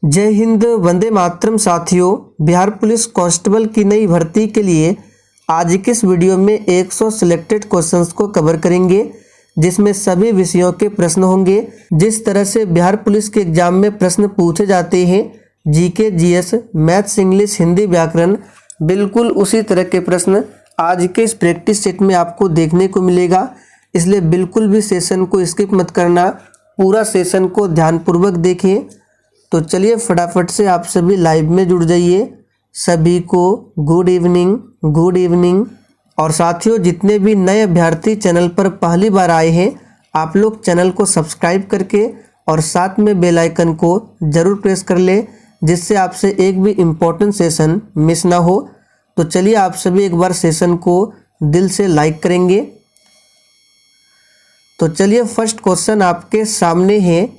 जय हिंद, वंदे मातरम। साथियों, Bihar police constable की नई भर्ती के लिए आज की इस वीडियो में 100 सिलेक्टेड क्वेश्चंस को कवर करेंगे, जिसमें सभी विषयों के प्रश्न होंगे। जिस तरह से बिहार पुलिस के एग्जाम में प्रश्न पूछे जाते हैं, GK, GS, maths, English, Hindi, व्याकरण, बिल्कुल उसी तरह के प्रश्न आज के इस प्रैक्टिस सेट में आपको देखने को मिलेगा। इसलिए बिल्कुल भी सेशन को स्किप मत करना, पूरा सेशन को ध्यानपूर्वक देखें। तो चलिए फटाफट से आप सभी लाइव में जुड़ जाइए। सभी को गुड इवनिंग, गुड इवनिंग। और साथियों, जितने भी नए अभ्यर्थी चैनल पर पहली बार आए हैं, आप लोग चैनल को सब्सक्राइब करके और साथ में बेल आइकन को ज़रूर प्रेस कर लें, जिससे आपसे एक भी इम्पोर्टेंट सेशन मिस ना हो। तो चलिए आप सभी एक बार सेशन को दिल से लाइक करेंगे। तो चलिए फर्स्ट क्वेश्चन आपके सामने है,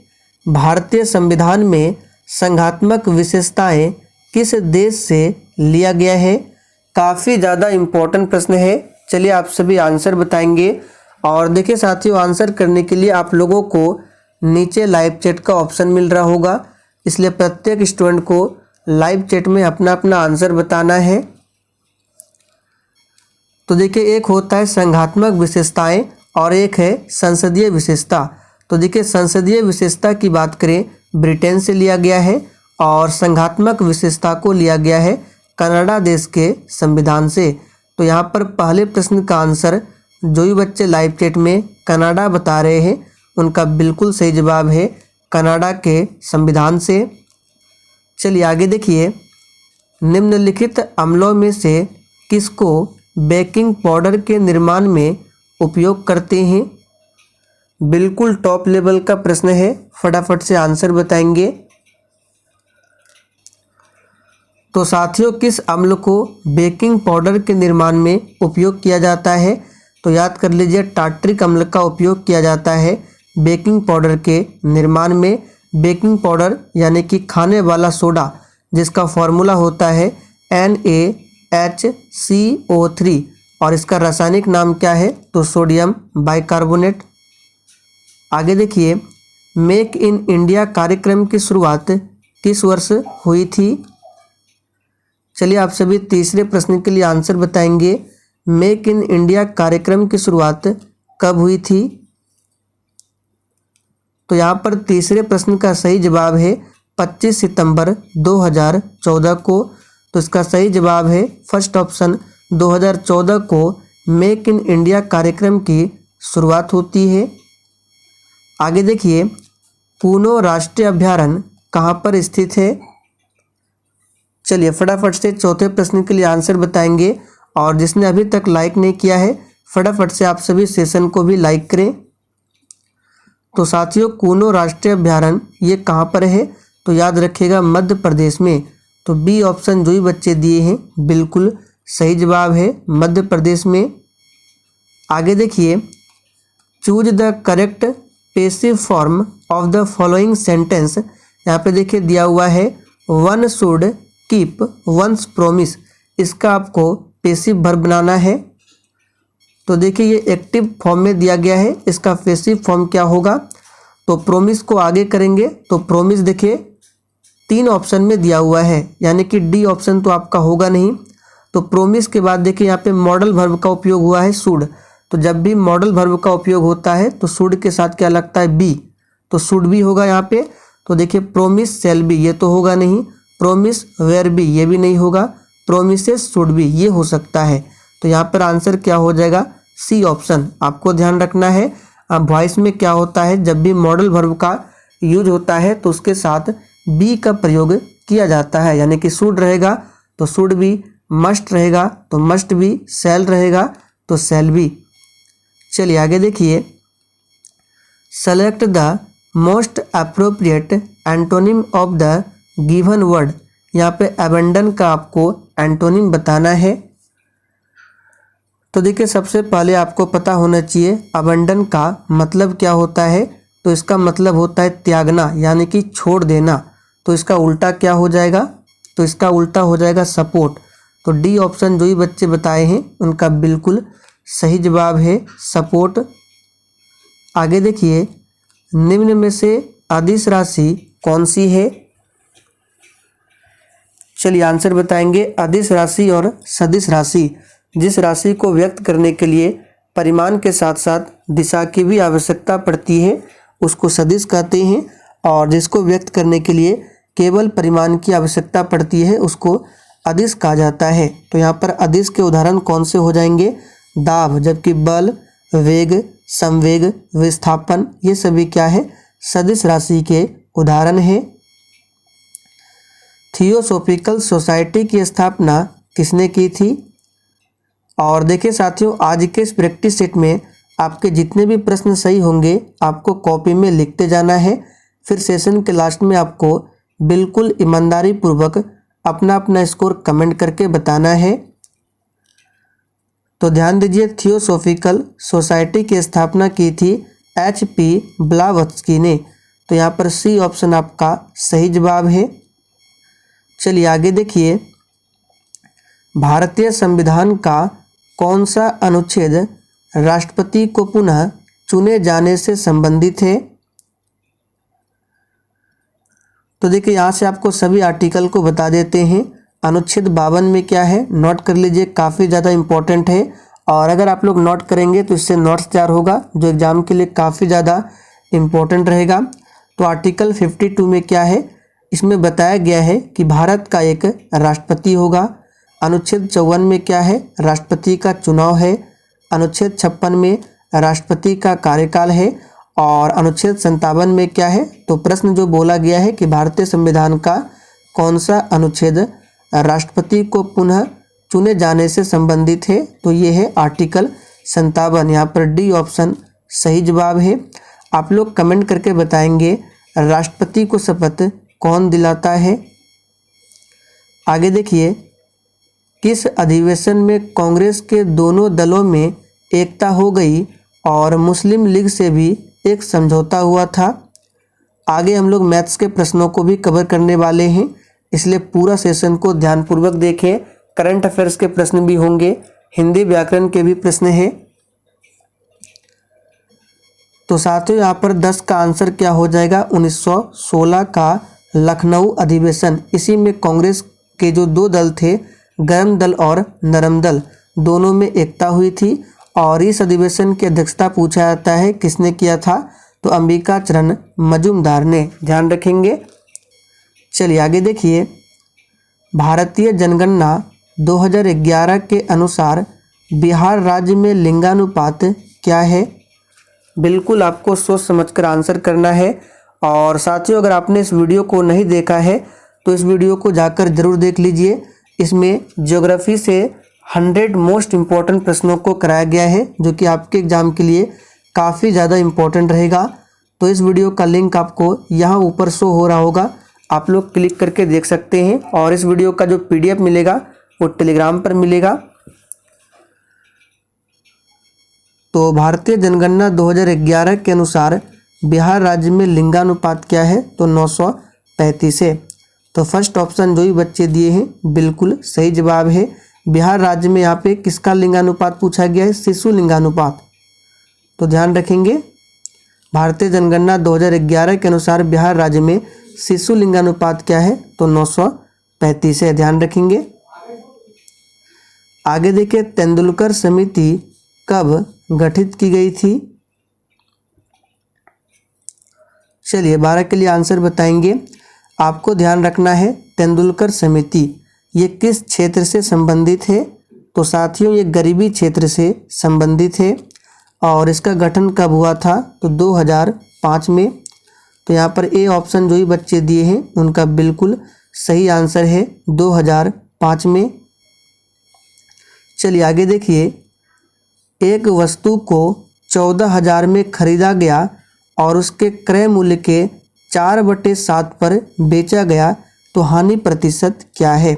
भारतीय संविधान में संघात्मक विशेषताएं किस देश से लिया गया है। काफ़ी ज़्यादा इम्पोर्टेंट प्रश्न है। चलिए आप सभी आंसर बताएंगे। और देखिए साथियों, आंसर करने के लिए आप लोगों को नीचे लाइव चैट का ऑप्शन मिल रहा होगा, इसलिए प्रत्येक स्टूडेंट को लाइव चैट में अपना अपना आंसर बताना है। तो देखिए, एक होता है संघात्मक विशेषताएं और एक है संसदीय विशेषता। तो देखिए, संसदीय विशेषता की बात करें, ब्रिटेन से लिया गया है, और संघात्मक विशेषता को लिया गया है कनाडा देश के संविधान से। तो यहाँ पर पहले प्रश्न का आंसर जो भी बच्चे लाइव चैट में कनाडा बता रहे हैं, उनका बिल्कुल सही जवाब है कनाडा के संविधान से। चलिए आगे देखिए, निम्नलिखित अम्लों में से किसको बेकिंग पाउडर के निर्माण में उपयोग करते हैं। बिल्कुल टॉप लेवल का प्रश्न है, फटाफट से आंसर बताएंगे। तो साथियों, किस अम्ल को बेकिंग पाउडर के निर्माण में उपयोग किया जाता है। तो याद कर लीजिए, टार्ट्रिक अम्ल का उपयोग किया जाता है बेकिंग पाउडर के निर्माण में। बेकिंग पाउडर यानी कि खाने वाला सोडा, जिसका फॉर्मूला होता है NaHCO3, और इसका रासायनिक नाम क्या है, तो सोडियम बाइकार्बोनेट। आगे देखिए, मेक इन इंडिया कार्यक्रम की शुरुआत किस वर्ष हुई थी। चलिए आप सभी तीसरे प्रश्न के लिए आंसर बताएंगे। मेक इन इंडिया कार्यक्रम की शुरुआत कब हुई थी। तो यहाँ पर तीसरे प्रश्न का सही जवाब है 25 सितंबर 2014 को। तो इसका सही जवाब है फर्स्ट ऑप्शन, 2014 को मेक इन इंडिया कार्यक्रम की शुरुआत होती है। आगे देखिए, कूनो राष्ट्रीय अभयारण्य कहाँ पर स्थित है। चलिए फटाफट से चौथे प्रश्न के लिए आंसर बताएंगे, और जिसने अभी तक लाइक नहीं किया है, फटाफट से आप सभी सेशन को भी लाइक करें। तो साथियों, कूनो राष्ट्रीय अभयारण्य ये कहाँ पर है, तो याद रखिएगा मध्य प्रदेश में। तो बी ऑप्शन जो भी बच्चे दिए हैं, बिल्कुल सही जवाब है मध्य प्रदेश में। आगे देखिए, choose the correct passive form of the following sentence. यहाँ पे देखिए दिया हुआ है, one should keep once promise. इसका आपको पेसिव वर्ब बनाना है। तो देखिए, ये एक्टिव फॉर्म में दिया गया है, इसका पेसिव फॉर्म क्या होगा, तो प्रोमिस को आगे करेंगे। तो प्रोमिस देखिए 3 ऑप्शन में दिया हुआ है, यानी कि डी ऑप्शन तो आपका होगा नहीं। तो प्रोमिस के बाद देखिए यहाँ पे मॉडल वर्ब का उपयोग हुआ है, शुड। तो जब भी मॉडल वर्ब का उपयोग होता है तो शुड के साथ क्या लगता है, बी। तो शुड भी होगा यहाँ पे। तो देखिए, प्रोमिस शैल बी, ये तो होगा नहीं। प्रोमिस वेयर बी, ये भी नहीं होगा। प्रोमिसेस शुड बी, ये हो सकता है। तो यहाँ पर आंसर क्या हो जाएगा, सी ऑप्शन। आपको ध्यान रखना है, वॉइस में क्या होता है, जब भी मॉडल वर्ब का यूज होता है तो उसके साथ बी का प्रयोग किया जाता है, यानी कि शुड रहेगा तो शुड बी, मस्ट रहेगा तो मस्ट बी, शैल रहेगा तो शैल बी। चलिए आगे देखिए, select the most appropriate antonym of the given word. यहाँ पे अबेंडन का आपको एंटोनिम बताना है। तो देखिए, सबसे पहले आपको पता होना चाहिए अबेंडन का मतलब क्या होता है। तो इसका मतलब होता है त्यागना, यानी कि छोड़ देना। तो इसका उल्टा क्या हो जाएगा, तो इसका उल्टा हो जाएगा सपोर्ट। तो डी ऑप्शन जो ही बच्चे बताए हैं, उनका बिल्कुल सही जवाब है सपोर्ट। आगे देखिए, निम्न में से अदिश राशि कौन सी है। चलिए आंसर बताएंगे। अदिश राशि और सदिश राशि, जिस राशि को व्यक्त करने के लिए परिमाण के साथ साथ दिशा की भी आवश्यकता पड़ती है उसको सदिश कहते हैं, और जिसको व्यक्त करने के लिए केवल परिमाण की आवश्यकता पड़ती है उसको अदिश कहा जाता है। तो यहाँ पर अदिश के उदाहरण कौन से हो जाएंगे? दाब, जबकि बल, वेग, संवेग, विस्थापन ये सभी क्या है? सदिश राशि के उदाहरण है। थियोसॉफिकल सोसाइटी की स्थापना किसने की थी? और देखिए साथियों, आज के इस प्रैक्टिस सेट में आपके जितने भी प्रश्न सही होंगे आपको कॉपी में लिखते जाना है, फिर सेशन के लास्ट में आपको बिल्कुल ईमानदारी पूर्वक अपना अपना स्कोर कमेंट करके बताना है। तो ध्यान दीजिए, थियोसॉफिकल सोसाइटी की स्थापना की थी HP ब्लावत्स्की ने। तो यहाँ पर सी ऑप्शन आपका सही जवाब है। चलिए आगे देखिए, भारतीय संविधान का कौन सा अनुच्छेद राष्ट्रपति को पुनः चुने जाने से संबंधित है? तो देखिए यहाँ से आपको सभी आर्टिकल को बता देते हैं। अनुच्छेद 52 में क्या है नोट कर लीजिए, काफ़ी ज़्यादा इम्पोर्टेंट है, और अगर आप लोग नोट करेंगे तो इससे नोट्स तैयार होगा जो एग्जाम के लिए काफ़ी ज़्यादा इम्पोर्टेंट रहेगा। तो आर्टिकल 52 में क्या है, इसमें बताया गया है कि भारत का एक राष्ट्रपति होगा। अनुच्छेद 54 में क्या है, राष्ट्रपति का चुनाव है। अनुच्छेद 56 में राष्ट्रपति का कार्यकाल है, और अनुच्छेद 57 में क्या है, तो प्रश्न जो बोला गया है कि भारतीय संविधान का कौन सा अनुच्छेद राष्ट्रपति को पुनः चुने जाने से संबंधित है, तो ये है आर्टिकल 57। यहाँ पर डी ऑप्शन सही जवाब है। आप लोग कमेंट करके बताएंगे राष्ट्रपति को शपथ कौन दिलाता है। आगे देखिए, किस अधिवेशन में कांग्रेस के दोनों दलों में एकता हो गई और मुस्लिम लीग से भी एक समझौता हुआ था? आगे हम लोग मैथ्स के प्रश्नों को भी कवर करने वाले हैं, इसलिए पूरा सेशन को ध्यानपूर्वक देखें। करंट अफेयर्स के प्रश्न भी होंगे, हिंदी व्याकरण के भी प्रश्न हैं। तो साथियों यहाँ पर 10 का आंसर क्या हो जाएगा? 1916 का लखनऊ अधिवेशन। इसी में कांग्रेस के जो दो दल थे, गर्म दल और नरम दल, दोनों में एकता हुई थी, और इस अधिवेशन की अध्यक्षता पूछा जाता है किसने किया था, तो अंबिका चरण मजूमदार ने। ध्यान रखेंगे। चलिए आगे देखिए, भारतीय जनगणना 2011 के अनुसार बिहार राज्य में लिंगानुपात क्या है? बिल्कुल आपको सोच समझकर आंसर करना है। और साथियों, अगर आपने इस वीडियो को नहीं देखा है तो इस वीडियो को जाकर जरूर देख लीजिए। इसमें ज्योग्राफी से 100 मोस्ट इम्पॉर्टेंट प्रश्नों को कराया गया है, जो कि आपके एग्जाम के लिए काफ़ी ज़्यादा इम्पोर्टेंट रहेगा। तो इस वीडियो का लिंक आपको यहाँ ऊपर शो हो रहा होगा, आप लोग क्लिक करके देख सकते हैं। और इस वीडियो का जो PDF मिलेगा वो टेलीग्राम पर मिलेगा। तो भारतीय जनगणना 2011 के अनुसार बिहार राज्य में लिंगानुपात क्या है, तो 935 है। तो फर्स्ट ऑप्शन जो भी बच्चे दिए हैं बिल्कुल सही जवाब है। बिहार राज्य में यहाँ पे किसका लिंगानुपात पूछा गया है? शिशु लिंगानुपात। तो ध्यान रखेंगे, भारतीय जनगणना 2011 के अनुसार बिहार राज्य में शिशु लिंगानुपात क्या है, तो 935 है। ध्यान रखेंगे। आगे देखिए, तेंदुलकर समिति कब गठित की गई थी? चलिए 12 के लिए आंसर बताएंगे। आपको ध्यान रखना है, तेंदुलकर समिति ये किस क्षेत्र से संबंधित है? तो साथियों ये गरीबी क्षेत्र से संबंधित है। और इसका गठन कब हुआ था? तो 2005 में। तो यहाँ पर ए ऑप्शन जो ही बच्चे दिए हैं उनका बिल्कुल सही आंसर है 2005 में। चलिए आगे देखिए, एक वस्तु को 14,000 में खरीदा गया और उसके क्रय मूल्य के 4/7 पर बेचा गया, तो हानि प्रतिशत क्या है?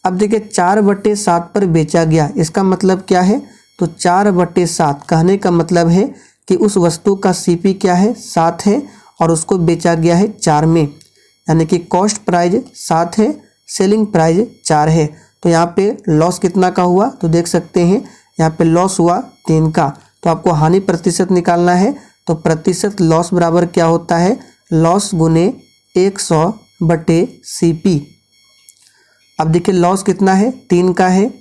अब देखिए 4/7 पर बेचा गया, इसका मतलब क्या है? तो 4/7 कहने का मतलब है कि उस वस्तु का CP क्या है? 7 है, और उसको बेचा गया है 4 में, यानी कि कॉस्ट प्राइस 7 है, सेलिंग प्राइस 4 है। तो यहाँ पे लॉस कितना का हुआ? तो देख सकते हैं यहाँ पे लॉस हुआ 3 का। तो आपको हानि प्रतिशत निकालना है, तो प्रतिशत लॉस बराबर क्या होता है? लॉस गुने 100/CP। अब देखिए लॉस कितना है, 3 का है,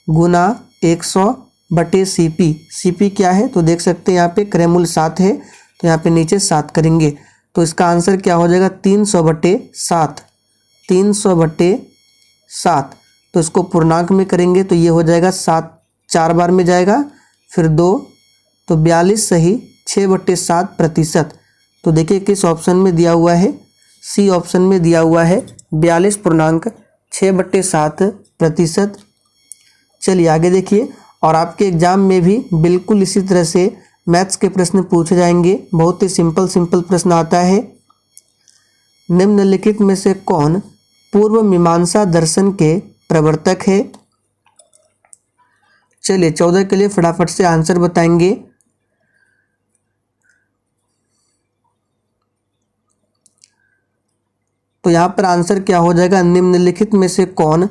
गुना 100/CP। CP क्या है तो देख सकते हैं यहाँ पे क्रय मूल्य 7 है, तो यहाँ पे नीचे 7 करेंगे तो इसका आंसर क्या हो जाएगा 300/7। 300/7 तो इसको पूर्णांक में करेंगे तो ये हो जाएगा 7 4 बार में जाएगा, फिर 2 तो 42 सही 6/7%। तो देखिए किस ऑप्शन में दिया हुआ है, सी ऑप्शन में दिया हुआ है 42.6/7%। चलिए आगे देखिए, और आपके एग्जाम में भी बिल्कुल इसी तरह से मैथ्स के प्रश्न पूछे जाएंगे। बहुत ही सिंपल प्रश्न आता है, निम्नलिखित में से कौन पूर्व मीमांसा दर्शन के प्रवर्तक है। चलिए 14 के लिए फटाफट से आंसर बताएंगे। तो यहाँ पर आंसर क्या हो जाएगा, निम्नलिखित में से कौन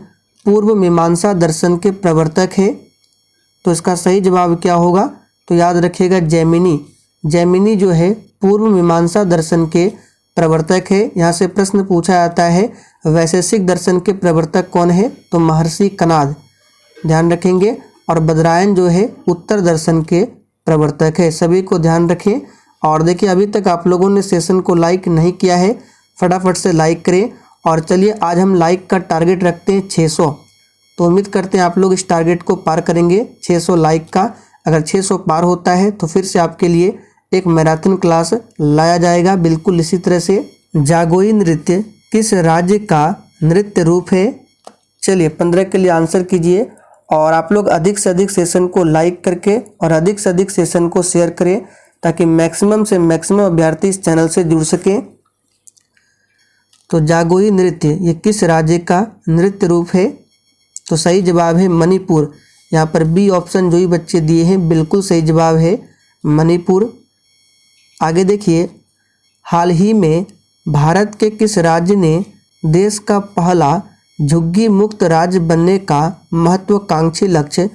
पूर्व मीमांसा दर्शन के प्रवर्तक है। तो इसका सही जवाब क्या होगा, तो याद रखिएगा जैमिनी। जैमिनी जो है पूर्व मीमांसा दर्शन के प्रवर्तक है। यहाँ से प्रश्न पूछा जाता है वैशेषिक दर्शन के प्रवर्तक कौन है, तो महर्षि कणाद, ध्यान रखेंगे। और बदरायन जो है उत्तर दर्शन के प्रवर्तक है, सभी को ध्यान रखें। और देखिए अभी तक आप लोगों ने सेशन को लाइक नहीं किया है, फटाफट से लाइक करें। और चलिए आज हम लाइक का टारगेट रखते हैं 600, तो उम्मीद करते हैं आप लोग इस टारगेट को पार करेंगे 600 लाइक का। अगर 600 पार होता है तो फिर से आपके लिए एक मैराथन क्लास लाया जाएगा बिल्कुल इसी तरह से। जागोई नृत्य किस राज्य का नृत्य रूप है। चलिए 15 के लिए आंसर कीजिए, और आप लोग अधिक से अधिक सेशन को लाइक करके और अधिक से अधिक सेशन को शेयर करें ताकि मैक्सिमम से मैक्सिमम अभ्यर्थी इस चैनल से जुड़ सकें। तो जागोई नृत्य ये किस राज्य का नृत्य रूप है, तो सही जवाब है मणिपुर। यहाँ पर बी ऑप्शन जो ही बच्चे दिए हैं बिल्कुल सही जवाब है मणिपुर। आगे देखिए, हाल ही में भारत के किस राज्य ने देश का पहला झुग्गी मुक्त राज्य बनने का महत्वाकांक्षी लक्ष्य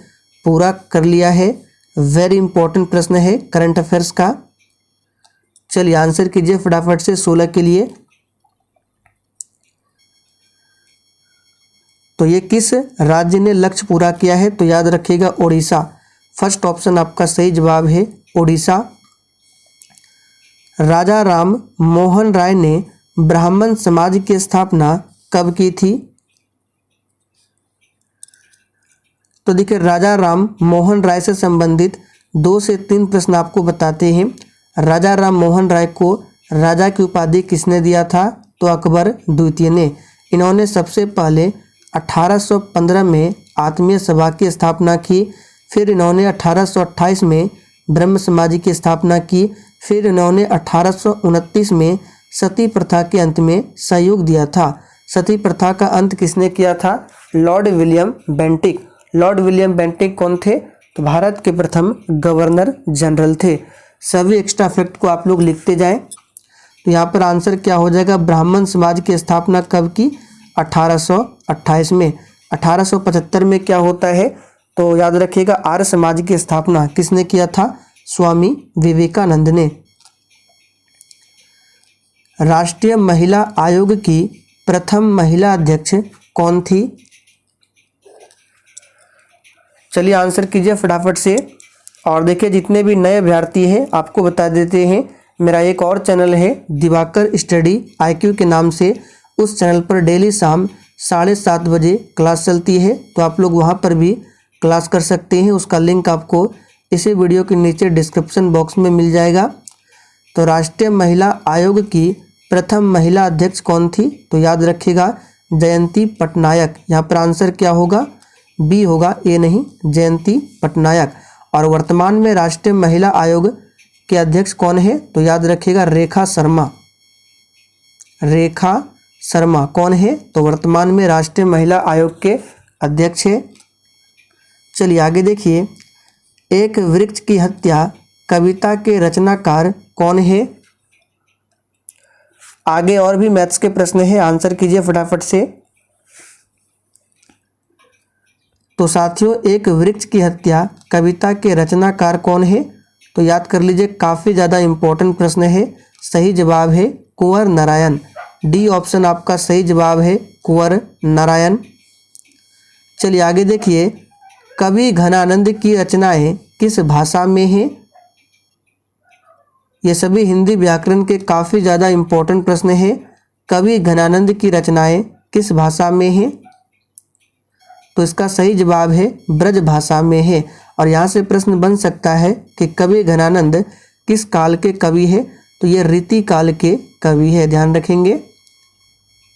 पूरा कर लिया है। वेरी इंपॉर्टेंट प्रश्न है करंट अफेयर्स का। चलिए आंसर कीजिए फटाफट से 16 के लिए। तो ये किस राज्य ने लक्ष्य पूरा किया है, तो याद रखिएगा ओडिशा। फर्स्ट ऑप्शन आपका सही जवाब है ओडिशा। राजा राम मोहन राय ने ब्राह्मण समाज की स्थापना कब की थी। तो देखिए राजा राम मोहन राय से संबंधित 2 से 3 प्रश्न आपको बताते हैं। राजा राम मोहन राय को राजा की उपाधि किसने दिया था, तो अकबर द्वितीय ने। इन्होंने सबसे पहले 1815 में आत्मीय सभा की स्थापना की, फिर इन्होंने 1828 में ब्रह्म समाज की स्थापना की, फिर इन्होंने 1829 में सती प्रथा के अंत में सहयोग दिया था। सती प्रथा का अंत किसने किया था, Lord William Bentinck. Lord William Bentinck कौन थे, तो भारत के प्रथम गवर्नर जनरल थे। सभी एक्स्ट्रा फैक्ट को आप लोग लिखते जाएं। तो यहाँ पर आंसर क्या हो जाएगा, ब्राह्मण समाज की स्थापना कब की, 1828 में। 1875 में क्या होता है, तो याद रखिएगा आर्य समाज की स्थापना किसने किया था, स्वामी विवेकानंद ने। राष्ट्रीय महिला आयोग की प्रथम महिला अध्यक्ष कौन थी। चलिए आंसर कीजिए फटाफट से। और देखिए जितने भी नए अभ्यर्थी हैं आपको बता देते हैं, मेरा एक और चैनल है दिवाकर स्टडी IQ के नाम से। उस चैनल पर डेली शाम 7:30 बजे क्लास चलती है, तो आप लोग वहां पर भी क्लास कर सकते हैं। उसका लिंक आपको इसी वीडियो के नीचे डिस्क्रिप्शन बॉक्स में मिल जाएगा। तो राष्ट्रीय महिला आयोग की प्रथम महिला अध्यक्ष कौन थी, तो याद रखिएगा जयंती पटनायक। यहाँ पर आंसर क्या होगा, बी होगा, ए नहीं, जयंती पटनायक। और वर्तमान में राष्ट्रीय महिला आयोग के अध्यक्ष कौन है, तो याद रखिएगा रेखा शर्मा। रेखा शर्मा कौन है, तो वर्तमान में राष्ट्रीय महिला आयोग के अध्यक्ष है। चलिए आगे देखिए, एक वृक्ष की हत्या कविता के रचनाकार कौन है। आगे और भी मैथ्स के प्रश्न है, आंसर कीजिए फटाफट से। तो साथियों एक वृक्ष की हत्या कविता के रचनाकार कौन है, तो याद कर लीजिए, काफ़ी ज़्यादा इम्पोर्टेंट प्रश्न है। सही जवाब है कुंवर नारायण। डी ऑप्शन आपका सही जवाब है कुंवर नारायण। चलिए आगे देखिए, कवि घनानंद की रचनाएं किस भाषा में हैं? ये सभी हिंदी व्याकरण के काफ़ी ज़्यादा इम्पोर्टेंट प्रश्न है। कवि घनानंद की रचनाएं किस भाषा में हैं? तो इसका सही जवाब है ब्रज भाषा में है। और यहाँ से प्रश्न बन सकता है कि कवि घनानंद किस काल के कवि है? तो ये रीति काल के कवि है, ध्यान रखेंगे,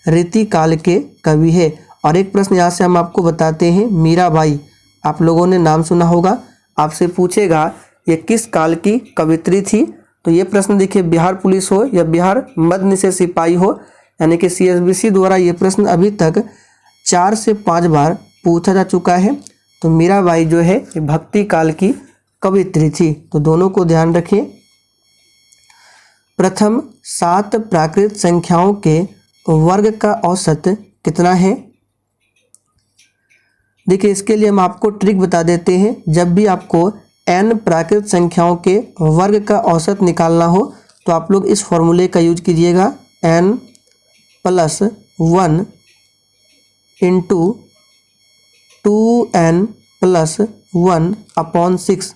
रीति काल के कवि है। और एक प्रश्न यहाँ से हम आपको बताते हैं, मीराबाई, आप लोगों ने नाम सुना होगा, आपसे पूछेगा ये किस काल की कवित्री थी? तो ये प्रश्न देखिए, बिहार पुलिस हो या बिहार मध्य निषेध सिपाही हो, यानी कि CSBC द्वारा ये प्रश्न अभी तक 4 से 5 बार पूछा जा चुका है। तो मीराबाई जो है ये भक्ति काल की कवित्री थी। तो दोनों को ध्यान रखें। प्रथम 7 प्राकृत संख्याओं के वर्ग का औसत कितना है? देखिए इसके लिए हम आपको ट्रिक बता देते हैं। जब भी आपको n प्राकृत संख्याओं के वर्ग का औसत निकालना हो तो आप लोग इस फॉर्मूले का यूज कीजिएगा, n + 1 × 2n + 1/6।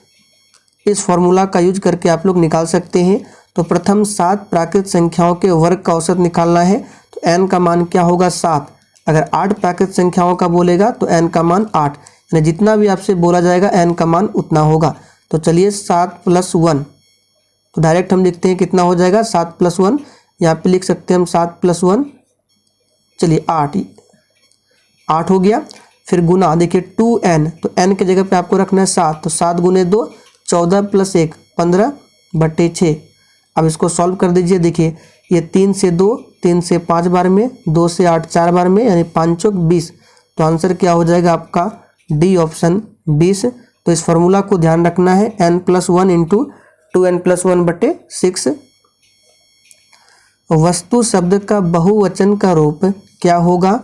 इस फॉर्मूला का यूज करके आप लोग निकाल सकते हैं। तो प्रथम 7 प्राकृत संख्याओं के वर्ग का औसत निकालना है तो n का मान क्या होगा? 7। अगर 8 प्राकृत संख्याओं का बोलेगा तो n का मान 8, यानी जितना भी आपसे बोला जाएगा n का मान उतना होगा। तो चलिए 7 + 1, तो डायरेक्ट हम लिखते हैं कितना हो जाएगा? 7 + 1, यहाँ पे लिख सकते हैं हम 7 + 1, चलिए 8 हो गया। फिर गुना, देखिए 2n, तो n की जगह पे आपको रखना है 7, तो 7 × 2 14 + 1 15/6। अब इसको सॉल्व कर दीजिए। देखिए ये 3 से 2, 3 से 5 बार में, 2 से 8 4 बार में, यानी 5 चौक 20। तो आंसर क्या हो जाएगा आपका? D option 20। तो इस फॉर्मूला को ध्यान रखना है, n + 1 × 2n + 1/6। वस्तु शब्द का बहुवचन का रूप क्या होगा?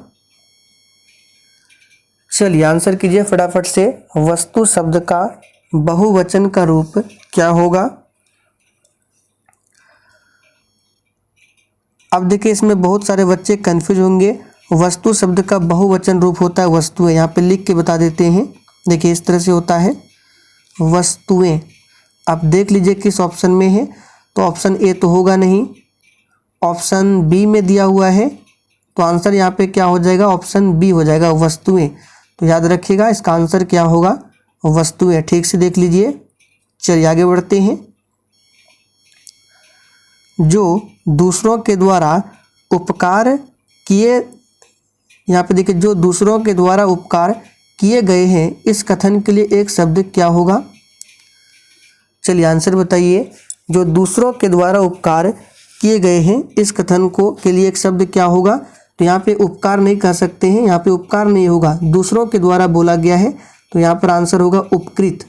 चलिए आंसर कीजिए फटाफट से। वस्तु शब्द का बहुवचन का रूप क्या होगा? अब देखिए इसमें बहुत सारे बच्चे कंफ्यूज होंगे। वस्तु शब्द का बहुवचन रूप होता है वस्तुएं, यहाँ पे लिख के बता देते हैं। देखिए इस तरह से होता है वस्तुएं। आप देख लीजिए किस ऑप्शन में है। तो ऑप्शन ए तो होगा नहीं, ऑप्शन बी में दिया हुआ है, तो आंसर यहाँ पे क्या हो जाएगा? ऑप्शन बी हो जाएगा, वस्तुएं। तो याद रखिएगा इसका आंसर क्या होगा? वस्तुएं। ठीक से देख लीजिए। चलिए आगे बढ़ते हैं। जो दूसरों के द्वारा उपकार किए, यहाँ पे देखिए जो दूसरों के द्वारा उपकार किए गए हैं, इस कथन के लिए एक शब्द क्या होगा? चलिए आंसर बताइए। जो दूसरों के द्वारा उपकार किए गए हैं, इस कथन को के लिए एक शब्द क्या होगा? तो यहाँ पे उपकार नहीं कह सकते हैं, यहाँ पे उपकार नहीं होगा, दूसरों के द्वारा बोला गया है, तो यहाँ पर आंसर होगा उपकृत।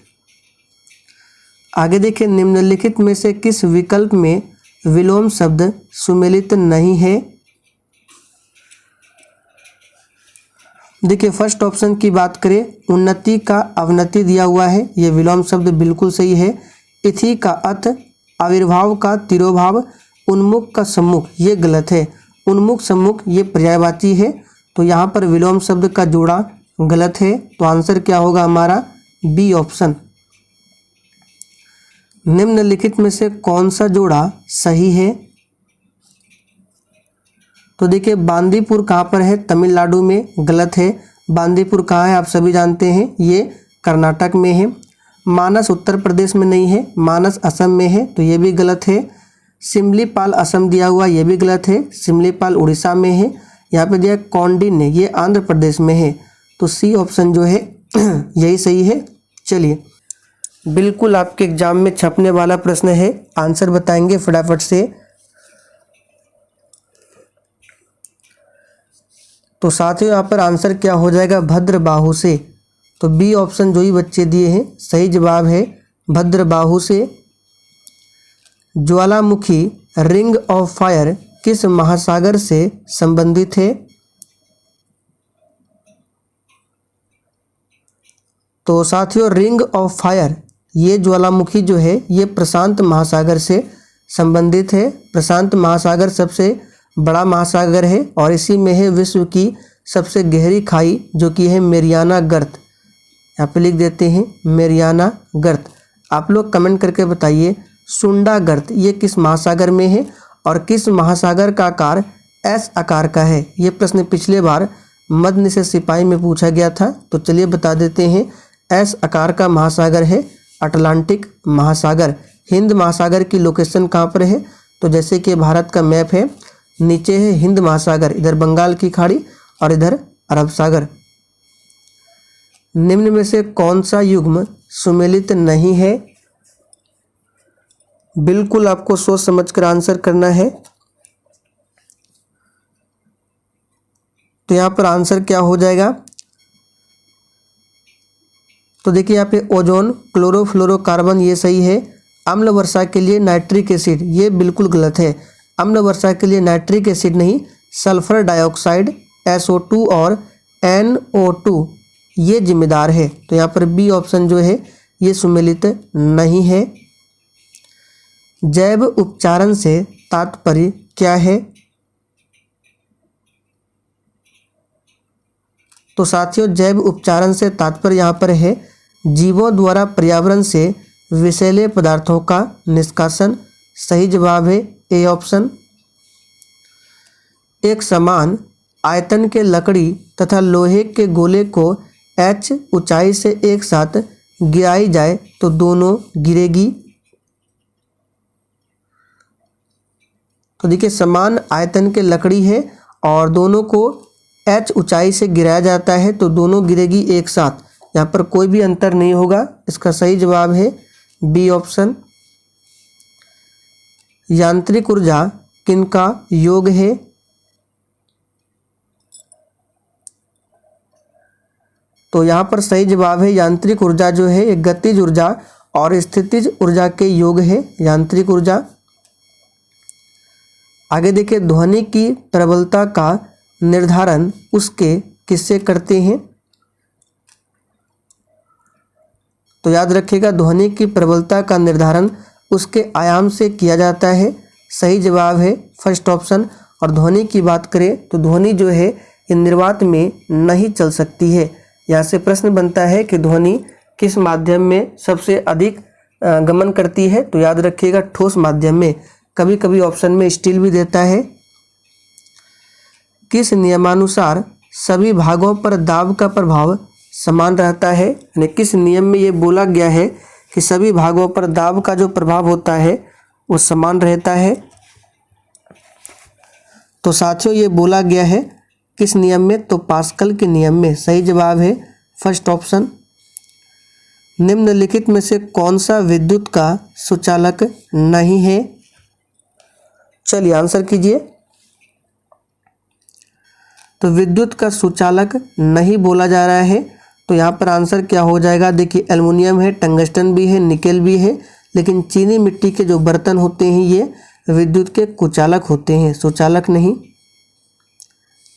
आगे देखिए, निम्नलिखित में से किस विकल्प में विलोम शब्द सुमेलित नहीं है? देखिए फर्स्ट ऑप्शन की बात करें, उन्नति का अवनति दिया हुआ है, ये विलोम शब्द बिल्कुल सही है। इथि का अथ, आविर्भाव का तिरोभाव, उन्मुख का सम्मुख, ये गलत है। उन्मुख सम्मुख ये पर्यायवाची है, तो यहाँ पर विलोम शब्द का जोड़ा गलत है। तो आंसर क्या होगा हमारा? B option. निम्नलिखित में से कौन सा जोड़ा सही है? तो देखिए बांदीपुर कहाँ पर है? तमिलनाडु में, गलत है। बांदीपुर कहाँ है? आप सभी जानते हैं, ये कर्नाटक में है। मानस उत्तर प्रदेश में नहीं है, मानस असम में है, तो ये भी गलत है। सिमलीपाल असम दिया हुआ, ये भी गलत है। सिमलीपाल उड़ीसा में है। यहाँ पे दिया कौंडिन्य, ये आंध्र प्रदेश में है। तो सी ऑप्शन जो है यही सही है। चलिए बिल्कुल आपके एग्जाम में छपने वाला प्रश्न है, आंसर बताएंगे फटाफट से। तो साथियों यहाँ पर आंसर क्या हो जाएगा? भद्रबाहु से। तो बी ऑप्शन जो ही बच्चे दिए हैं सही जवाब है भद्रबाहु से। ज्वालामुखी रिंग ऑफ फायर किस महासागर से संबंधित है? तो साथियों रिंग ऑफ फायर, ये ज्वालामुखी जो है ये प्रशांत महासागर से संबंधित है। प्रशांत महासागर सबसे बड़ा महासागर है और इसी में है विश्व की सबसे गहरी खाई जो कि है मेरियाना गर्त। यहाँ पे लिख देते हैं मेरियाना गर्त। आप लोग कमेंट करके बताइए सुंडा गर्त ये किस महासागर में है और किस महासागर का आकार एस आकार का है। ये प्रश्न पिछले बार मध्य निषेध सिपाही में पूछा गया था। तो चलिए बता देते हैं, एस आकार का महासागर है अटलांटिक महासागर। हिंद महासागर की लोकेशन कहाँ पर है, तो जैसे कि भारत का मैप है, नीचे है हिंद महासागर, इधर बंगाल की खाड़ी और इधर अरब सागर। निम्न में से कौन सा युग्म सुमेलित नहीं है। बिल्कुल आपको सोच समझकर आंसर करना है। तो यहाँ पर आंसर क्या हो जाएगा, तो देखिए यहाँ पे ओजोन, क्लोरोफ्लोरोकार्बन ये सही है। अम्ल वर्षा के लिए नाइट्रिक एसिड ये बिल्कुल गलत है। अम्ल वर्षा के लिए नाइट्रिक एसिड नहीं, सल्फर डाइऑक्साइड SO2 और NO2 ये जिम्मेदार है। तो यहाँ पर बी ऑप्शन जो है ये सुमेलित नहीं है। जैव उपचारण से तात्पर्य क्या है, तो साथियों जैव उपचारण से तात्पर्य यहाँ पर है जीवों द्वारा पर्यावरण से विषैले पदार्थों का निष्कासन। सही जवाब है ए ऑप्शन। एक समान आयतन के लकड़ी तथा लोहे के गोले को H ऊंचाई से एक साथ गिराई जाए तो दोनों गिरेगी। तो देखिए समान आयतन के लकड़ी है और दोनों को H ऊंचाई से गिराया जाता है तो दोनों गिरेगी एक साथ। यहाँ पर कोई भी अंतर नहीं होगा। इसका सही जवाब है बी ऑप्शन। यांत्रिक ऊर्जा किनका योग है, तो यहाँ पर सही जवाब है यांत्रिक ऊर्जा जो है एक गतिज ऊर्जा और स्थितिज ऊर्जा के योग है यांत्रिक ऊर्जा। आगे देखिए ध्वनि की प्रबलता का निर्धारण उसके किससे करते हैं, तो याद रखिएगा ध्वनि की प्रबलता का निर्धारण उसके आयाम से किया जाता है। सही जवाब है फर्स्ट ऑप्शन। और ध्वनि की बात करें तो ध्वनि जो है ये निर्वात में नहीं चल सकती है। यहाँ से प्रश्न बनता है कि ध्वनि किस माध्यम में सबसे अधिक गमन करती है, तो याद रखिएगा ठोस माध्यम में। कभी कभी ऑप्शन में स्टील भी देता है। किस नियमानुसार सभी भागों पर दाब का प्रभाव समान रहता है, यानी किस नियम में ये बोला गया है कि सभी भागों पर दाब का जो प्रभाव होता है वो समान रहता है, तो साथियों ये बोला गया है किस नियम में, तो पास्कल के नियम में। सही जवाब है फर्स्ट ऑप्शन। निम्नलिखित में से कौन सा विद्युत का सुचालक नहीं है, चलिए आंसर कीजिए। तो विद्युत का सुचालक नहीं बोला जा रहा है, तो यहाँ पर आंसर क्या हो जाएगा, देखिए एल्युमिनियम है, टंगस्टन भी है, निकेल भी है, लेकिन चीनी मिट्टी के जो बर्तन होते हैं ये विद्युत के कुचालक होते हैं, सुचालक नहीं।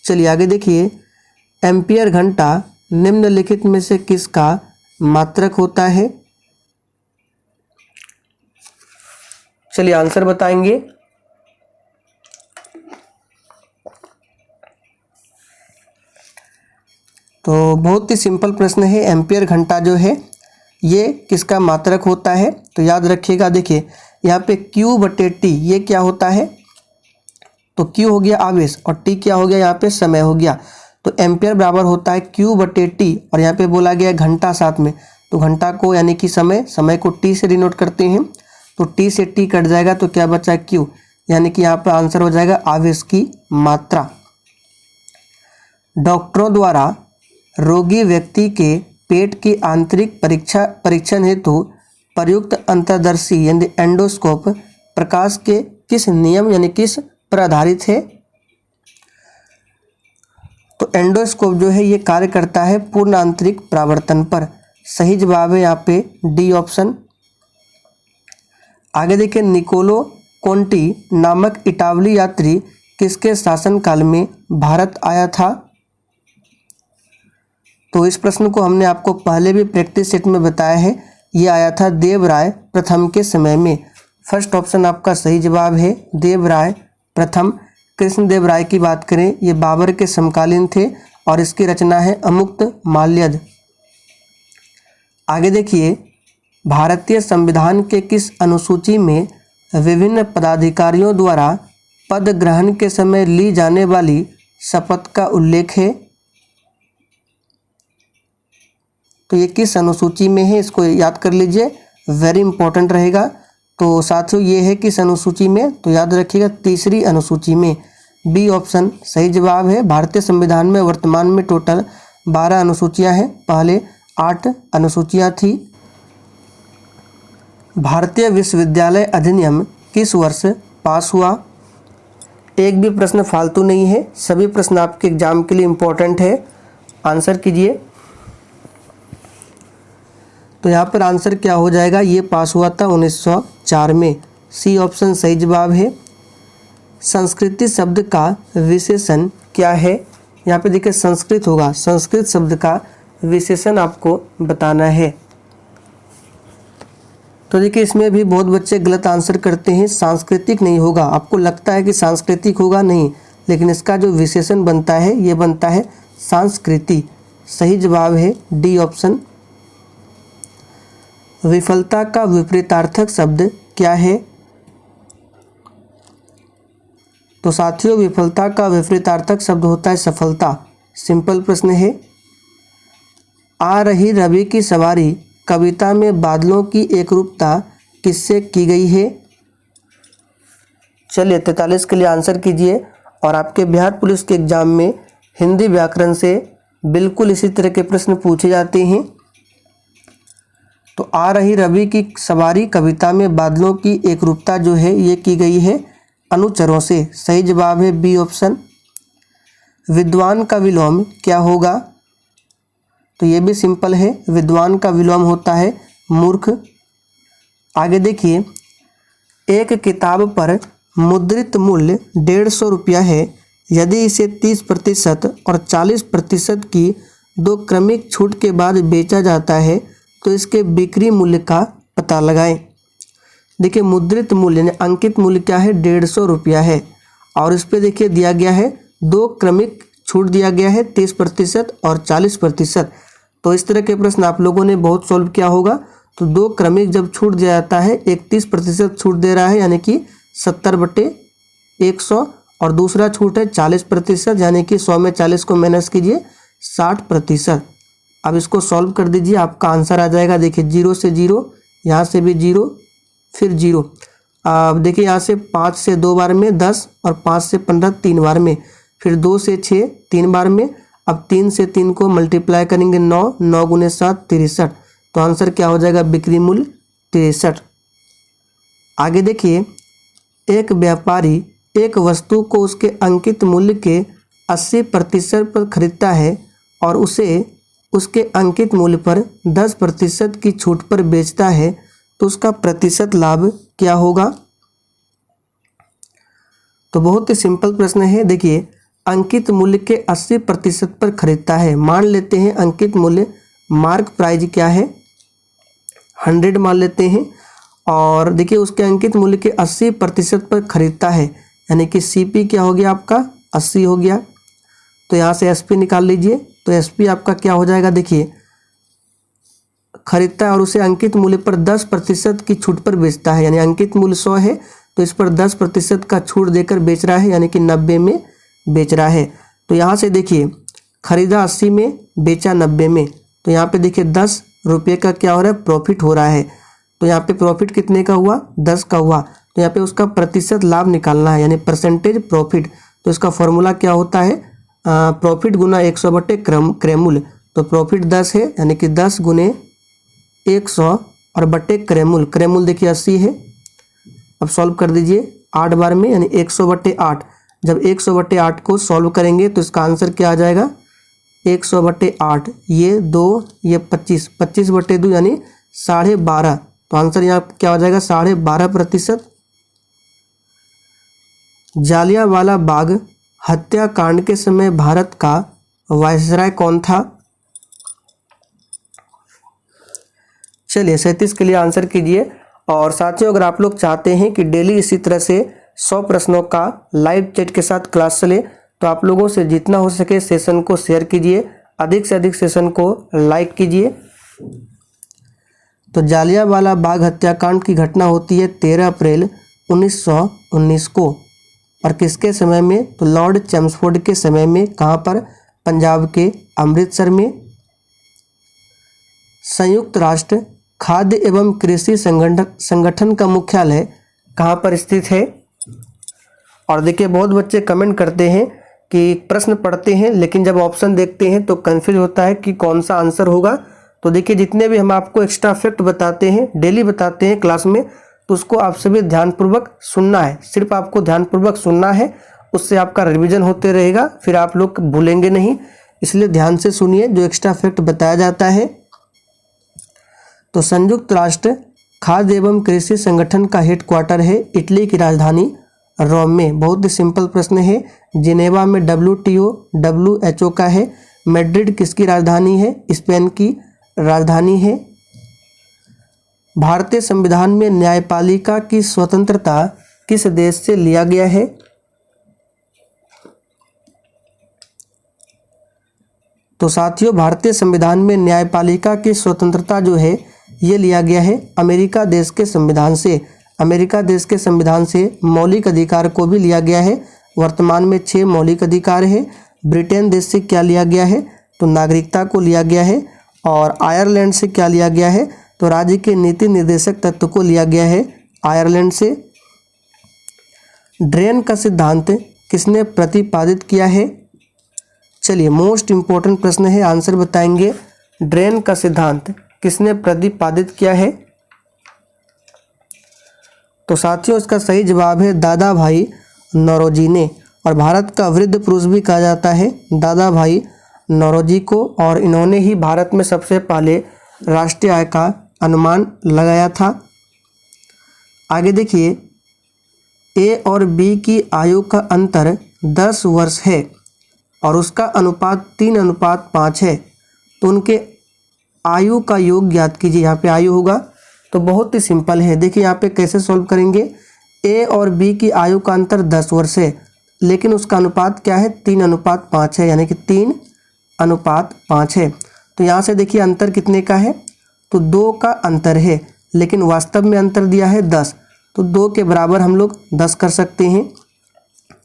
चलिए आगे देखिए एम्पियर घंटा निम्नलिखित में से किसका मात्रक होता है, चलिए आंसर बताएंगे। तो बहुत ही सिंपल प्रश्न है, एम्पियर घंटा जो है ये किसका मात्रक होता है, तो याद रखिएगा देखिए यहाँ पे Q/T ये क्या होता है, तो Q हो गया आवेश और T क्या हो गया यहाँ पे समय हो गया। तो एम्पियर बराबर होता है Q/T और यहाँ पे बोला गया घंटा साथ में, तो घंटा को यानी कि समय को T से डिनोट करते हैं, तो T से T कट जाएगा तो क्या बचा Q, यानी कि यहाँ पर आंसर हो जाएगा आवेश की मात्रा। डॉक्टरों द्वारा रोगी व्यक्ति के पेट की आंतरिक परीक्षण हेतु प्रयुक्त अंतर्दर्शी यानी एंडोस्कोप प्रकाश के किस नियम यानी किस पर आधारित है, तो एंडोस्कोप जो है ये कार्य करता है पूर्ण आंतरिक परावर्तन पर। सही जवाब है यहाँ पे डी ऑप्शन। आगे देखिए निकोलो कोंटी नामक इटावली यात्री किसके शासनकाल में भारत आया था, तो इस प्रश्न को हमने आपको पहले भी प्रैक्टिस सेट में बताया है, ये आया था देवराय प्रथम के समय में। फर्स्ट ऑप्शन आपका सही जवाब है देवराय प्रथम। कृष्णदेव राय की बात करें, ये बाबर के समकालीन थे और इसकी रचना है अमुक्त माल्यद। आगे देखिए, भारतीय संविधान के किस अनुसूची में विभिन्न पदाधिकारियों द्वारा पद ग्रहण के समय ली जाने वाली शपथ का उल्लेख है? तो ये किस अनुसूची में है, इसको याद कर लीजिए, वेरी इंपॉर्टेंट रहेगा। तो साथियों ये है किस अनुसूची में, तो याद रखिएगा तीसरी अनुसूची में। बी ऑप्शन सही जवाब है। भारतीय संविधान में वर्तमान में टोटल 12 अनुसूचियां हैं, पहले 8 अनुसूचियां थी। भारतीय विश्वविद्यालय अधिनियम किस वर्ष पास हुआ? एक भी प्रश्न फालतू नहीं है, सभी प्रश्न आपके एग्जाम के लिए इम्पोर्टेंट है, आंसर कीजिए। तो यहाँ पर आंसर क्या हो जाएगा, ये पास हुआ था 1904 में। सी ऑप्शन सही जवाब है। संस्कृति शब्द का विशेषण क्या है? यहाँ पे देखिए संस्कृत होगा, संस्कृत शब्द का विशेषण आपको बताना है। तो देखिए इसमें भी बहुत बच्चे गलत आंसर करते हैं, सांस्कृतिक नहीं होगा। आपको लगता है कि सांस्कृतिक होगा, नहीं, लेकिन इसका जो विशेषण बनता है ये बनता है संस्कृति। सही जवाब है डी ऑप्शन। विफलता का विपरीतार्थक शब्द क्या है? तो साथियों विफलता का विपरीतार्थक शब्द होता है सफलता। सिंपल प्रश्न है। आ रही रवि की सवारी कविता में बादलों की एकरूपता किससे की गई है? चलिए 43 के लिए आंसर कीजिए। और आपके बिहार पुलिस के एग्जाम में हिंदी व्याकरण से बिल्कुल इसी तरह के प्रश्न पूछे जाते हैं। तो आ रही रवि की सवारी कविता में बादलों की एकरूपता जो है ये की गई है अनुचरों से। सही जवाब है बी ऑप्शन। विद्वान का विलोम क्या होगा? तो ये भी सिंपल है, विद्वान का विलोम होता है मूर्ख। आगे देखिए, एक किताब पर मुद्रित मूल्य 150 रुपया है। यदि इसे 30% और 40% की 2 क्रमिक छूट के बाद बेचा जाता है तो इसके बिक्री मूल्य का पता लगाएं। देखिए मुद्रित मूल्य यानी अंकित मूल्य क्या है, 150 रुपया है। और इस पे देखिए दिया गया है 2 क्रमिक छूट दिया गया है 30% और 40%। तो इस तरह के प्रश्न आप लोगों ने बहुत सॉल्व किया होगा। तो 2 क्रमिक जब छूट दिया जाता है, एक 30% छूट दे रहा है यानी कि 70/100, और दूसरा छूट है 40% यानी कि 100 में 40 को माइनस कीजिए 60%। अब इसको सॉल्व कर दीजिए, आपका आंसर आ जाएगा। देखिए 0 से 0, यहाँ से भी 0, फिर 0। अब देखिए यहाँ से 5 से 2 बार में 10, और 5 से 15 3 बार में, फिर 2 से 6 3 बार में। अब 3 से 3 को मल्टीप्लाई करेंगे 9, 9 गुने 7 63। तो आंसर क्या हो जाएगा, बिक्री मूल्य 63। आगे देखिए, एक व्यापारी एक वस्तु को उसके अंकित मूल्य के 80% पर खरीदता है और उसे उसके अंकित मूल्य पर 10% की छूट पर बेचता है, तो उसका प्रतिशत लाभ क्या होगा? तो बहुत ही सिंपल प्रश्न है। देखिए अंकित मूल्य के 80% पर खरीदता है, मान लेते हैं अंकित मूल्य मार्क प्राइस क्या है 100 मान लेते हैं। और देखिए उसके अंकित मूल्य के 80% पर खरीदता है यानी कि सीपी क्या हो गया आपका 80 हो गया। तो यहाँ से एसपी निकाल लीजिए। तो एसपी आपका क्या हो जाएगा, देखिए खरीदता है और उसे अंकित मूल्य पर 10% की छूट पर बेचता है, यानी अंकित मूल्य 100 है तो इस पर 10% का छूट देकर बेच रहा है यानी कि 90 में बेच रहा है। तो यहाँ से देखिए खरीदा 80 में, बेचा 90 में। तो यहाँ पे देखिए 10 रुपये का क्या हो रहा है, प्रॉफिट हो रहा है। तो यहाँ पे प्रॉफिट कितने का हुआ, 10 का हुआ। तो यहाँ पे उसका प्रतिशत लाभ निकालना है यानी परसेंटेज प्रॉफिट। तो इसका फॉर्मूला क्या होता है, प्रॉफिट गुना 100/क्रय मूल्य। तो प्रॉफिट 10 है यानी कि 10 गुने 100 और बटे क्रय मूल्य देखिए 80 है। अब सॉल्व कर दीजिए 8 बार में यानी 100/8। जब 100/8 को सॉल्व करेंगे तो इसका आंसर क्या आ जाएगा, 100/8, ये 2, ये 25, 25/2 यानी 12.5। तो आंसर यहाँ क्या हो जाएगा 12.5%। जालियांवाला बाग हत्याकांड के समय भारत का वायसराय कौन था? चलिए 37 के लिए आंसर कीजिए। और साथियों अगर आप लोग चाहते हैं कि डेली इसी तरह से 100 प्रश्नों का लाइव चैट के साथ क्लास चले, तो आप लोगों से जितना हो सके सेशन को शेयर कीजिए, अधिक से अधिक सेशन को लाइक कीजिए। तो जालियांवाला बाग हत्याकांड की घटना होती है 13 अप्रैल 1919 को, और किसके समय में? तो लॉर्ड चैम्सफोर्ड के समय में। कहाँ पर? पंजाब के अमृतसर में। संयुक्त राष्ट्र खाद्य एवं कृषि संगठन का मुख्यालय कहाँ पर स्थित है? और देखिए बहुत बच्चे कमेंट करते हैं कि प्रश्न पढ़ते हैं लेकिन जब ऑप्शन देखते हैं तो कंफ्यूज होता है कि कौन सा आंसर होगा। तो देखिए जितने भी हम आपको एक्स्ट्रा फैक्ट बताते हैं, डेली बताते हैं क्लास में, तो उसको आप सभी ध्यानपूर्वक सुनना है। सिर्फ आपको ध्यानपूर्वक सुनना है, उससे आपका रिवीजन होते रहेगा, फिर आप लोग भूलेंगे नहीं। इसलिए ध्यान से सुनिए जो एक्स्ट्रा फैक्ट बताया जाता है। तो संयुक्त राष्ट्र खाद्य एवं कृषि संगठन का हेडक्वार्टर है इटली की राजधानी रोम में। बहुत ही सिंपल प्रश्न है। जिनेवा में WTO WHO का है। मैड्रिड किसकी राजधानी है? स्पेन की राजधानी है। भारतीय संविधान में न्यायपालिका की स्वतंत्रता किस देश से लिया गया है? तो साथियों भारतीय संविधान में न्यायपालिका की स्वतंत्रता जो है ये लिया गया है अमेरिका देश के संविधान से। अमेरिका देश के संविधान से मौलिक अधिकार को भी लिया गया है। वर्तमान में 6 मौलिक अधिकार है। ब्रिटेन देश से क्या लिया गया है? तो नागरिकता को लिया गया है। और आयरलैंड से क्या लिया गया है? तो राज्य के नीति निर्देशक तत्व को लिया गया है आयरलैंड से। ड्रेन का सिद्धांत किसने प्रतिपादित किया है? चलिए मोस्ट इम्पोर्टेंट प्रश्न है, आंसर बताएंगे। ड्रेन का सिद्धांत किसने प्रतिपादित किया है? तो साथियों इसका सही जवाब है दादा भाई नौरोजी ने। और भारत का वृद्ध पुरुष भी कहा जाता है दादा भाई नौरोजी को, और इन्होंने ही भारत में सबसे पहले राष्ट्रीय आय का अनुमान लगाया था। आगे देखिए, ए और बी की आयु का अंतर 10 वर्ष है और उसका अनुपात 3:5 है, तो उनके आयु का योग ज्ञात कीजिए। यहाँ पे आयु होगा तो बहुत ही सिंपल है। देखिए यहाँ पे कैसे सॉल्व करेंगे। ए और बी की आयु का अंतर 10 वर्ष है, लेकिन उसका अनुपात क्या है? 3:5 है, यानी कि 3:5 है। तो यहाँ से देखिए अंतर कितने का है? तो 2 का अंतर है, लेकिन वास्तव में अंतर दिया है 10, तो 2 के बराबर हम लोग 10 कर सकते हैं।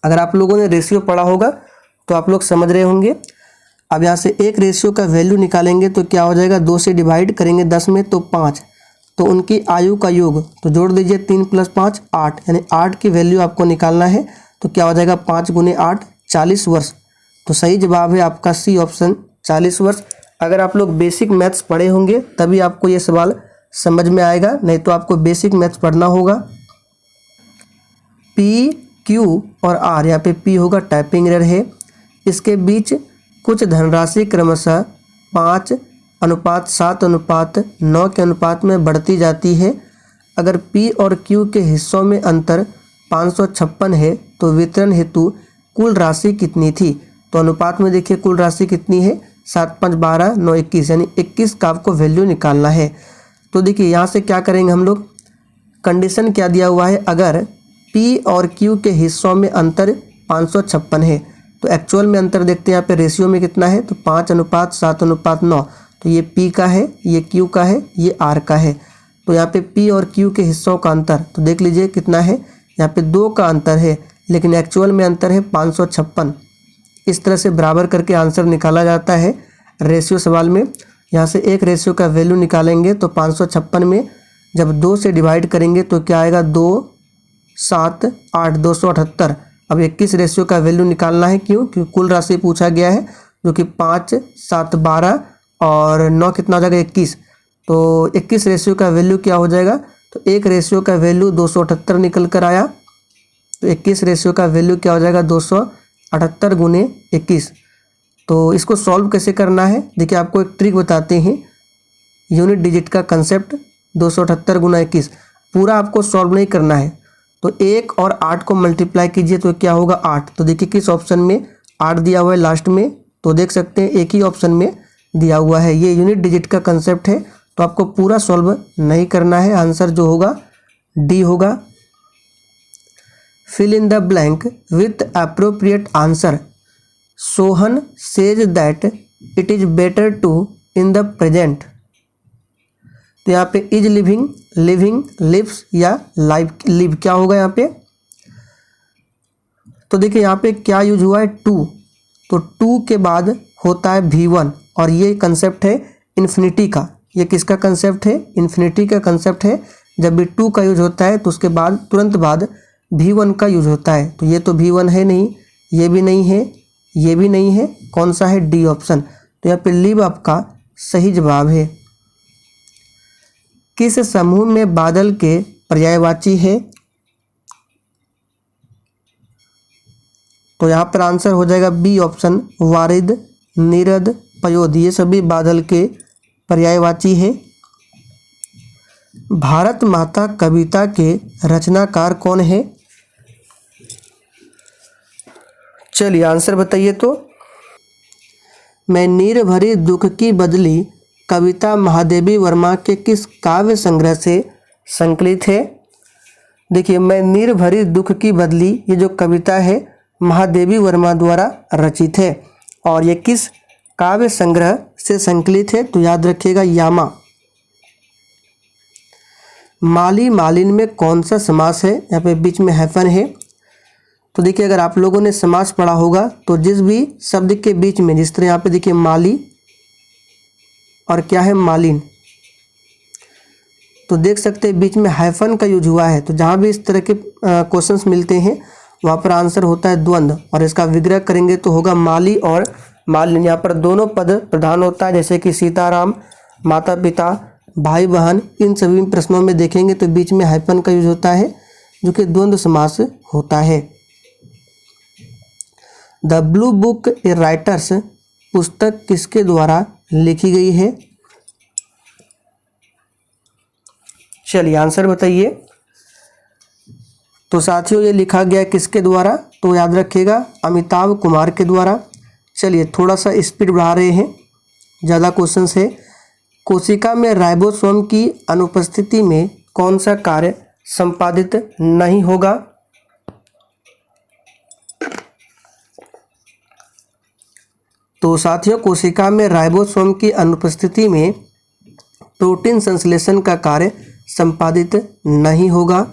अगर आप लोगों ने रेशियो पढ़ा होगा तो आप लोग समझ रहे होंगे। अब यहाँ से एक रेशियो का वैल्यू निकालेंगे तो क्या हो जाएगा? 2 से डिवाइड करेंगे 10 में तो 5, तो उनकी आयु का योग तो जोड़ दीजिए 3 + 5 8, यानी 8 की वैल्यू आपको निकालना है। तो क्या हो जाएगा? 5 × 8 40 वर्ष। तो सही जवाब है आपका सी ऑप्शन 40 वर्ष। अगर आप लोग बेसिक मैथ्स पढ़े होंगे तभी आपको ये सवाल समझ में आएगा, नहीं तो आपको बेसिक मैथ्स पढ़ना होगा। P, Q और R, यहाँ पे P होगा टाइपिंग एरर है। इसके बीच कुछ धनराशि क्रमशः 5:7:9 के अनुपात में बढ़ती जाती है। अगर P और Q के हिस्सों में अंतर 556 है तो वितरण हेतु कुल राशि कितनी थी? तो अनुपात में देखिए कुल राशि कितनी है? 7 × 5 = 12, 9 = 21, यानी 21 का आपको वैल्यू निकालना है। तो देखिए यहाँ से क्या करेंगे हम लोग, कंडीशन क्या दिया हुआ है? अगर P और Q के हिस्सों में अंतर 556 है तो एक्चुअल में अंतर देखते हैं यहाँ पे रेशियो में कितना है? तो 5:7:9। तो ये P का है, ये Q का है, ये R का है। तो यहाँ पे P और Q के हिस्सों का अंतर तो देख लीजिए कितना है, यहाँ पे 2 का अंतर है, लेकिन एक्चुअल में अंतर है 556। इस तरह से बराबर करके आंसर निकाला जाता है रेशियो सवाल में। यहाँ से एक रेशियो का वैल्यू निकालेंगे तो 556 में जब 2 से डिवाइड करेंगे तो क्या आएगा? 2 7 8 278। अब 21 रेशियो का वैल्यू निकालना है। क्यों? क्योंकि कुल राशि पूछा गया है, जो कि 5 7 12 और 9 कितना हो जाएगा? 21। तो 21 रेशियो का वैल्यू क्या हो जाएगा? तो एक रेशियो का वैल्यू 278 निकल कर आया। तो 21 रेशियो का वैल्यू क्या हो जाएगा? 278 × 21। तो इसको सॉल्व कैसे करना है? देखिए आपको एक ट्रिक बताते हैं, यूनिट डिजिट का कंसेप्ट। 278 × 21 पूरा आपको सॉल्व नहीं करना है, तो 1 और 8 को मल्टीप्लाई कीजिए तो क्या होगा? 8। तो देखिए किस ऑप्शन में 8 दिया हुआ है लास्ट में, तो देख सकते हैं एक ही ऑप्शन में दिया हुआ है। ये यूनिट डिजिट का कंसेप्ट है, तो आपको पूरा सॉल्व नहीं करना है। आंसर जो होगा D होगा। Fill in the blank with appropriate answer. Sohan says that it is better to in the present. तो यहाँ पे इज लिविंग, लिविंग, लिव्स या लिव क्या होगा यहाँ पे? तो देखिए यहाँ पे क्या यूज हुआ है? टू। तो टू के बाद होता है V1 और ये कंसेप्ट है इन्फिनिटी का। ये किसका कंसेप्ट है? इन्फिनिटी का कंसेप्ट है। जब भी टू का यूज होता है तो उसके बाद तुरंत बाद V1 का यूज होता है। तो ये तो V1 है नहीं, ये भी नहीं है, ये भी नहीं है, कौन सा है? D option. तो यहाँ पे लिव आपका सही जवाब है। किस समूह में बादल के पर्यायवाची है? तो यहाँ पर आंसर हो जाएगा बी ऑप्शन, वारिद, नीरद, पयोध। ये सभी बादल के पर्यायवाची है। भारत माता कविता के रचनाकार कौन है? चलिए आंसर बताइए। तो मैं नीर भरी दुख की बदली कविता महादेवी वर्मा के किस काव्य संग्रह से संकलित है? देखिए, मैं नीर भरी दुख की बदली, ये जो कविता है महादेवी वर्मा द्वारा रचित है और ये किस काव्य संग्रह से संकलित है? तो याद रखिएगा यामा। माली मालिन में कौन सा समास है? यहाँ पे बीच में हैफन है। तो देखिए, अगर आप लोगों ने समास पढ़ा होगा तो जिस भी शब्द के बीच में, जिस तरह यहाँ पे देखिए माली और क्या है? मालिन, तो देख सकते हैं बीच में हाइफन का यूज हुआ है। तो जहाँ भी इस तरह के क्वेश्चंस मिलते हैं वहाँ पर आंसर होता है द्वंद्व और इसका विग्रह करेंगे तो होगा माली और मालिन। यहाँ पर दोनों पद प्रधान होता है, जैसे कि सीताराम, माता पिता, भाई बहन, इन सभी प्रश्नों में देखेंगे तो बीच में हाइफन का यूज होता है जो कि द्वंद्व समास होता है। The blue book A writers पुस्तक किसके द्वारा लिखी गई है? चलिए आंसर बताइए। तो साथियों, ये लिखा गया किसके द्वारा? तो याद रखिएगा अमिताभ कुमार के द्वारा। चलिए थोड़ा सा स्पीड बढ़ा रहे हैं, ज़्यादा क्वेश्चंस है। कोशिका में राइबोसोम की अनुपस्थिति में कौन सा कार्य संपादित नहीं होगा? तो साथियों, कोशिका में राइबोसोम की अनुपस्थिति में प्रोटीन संश्लेषण का कार्य संपादित नहीं होगा।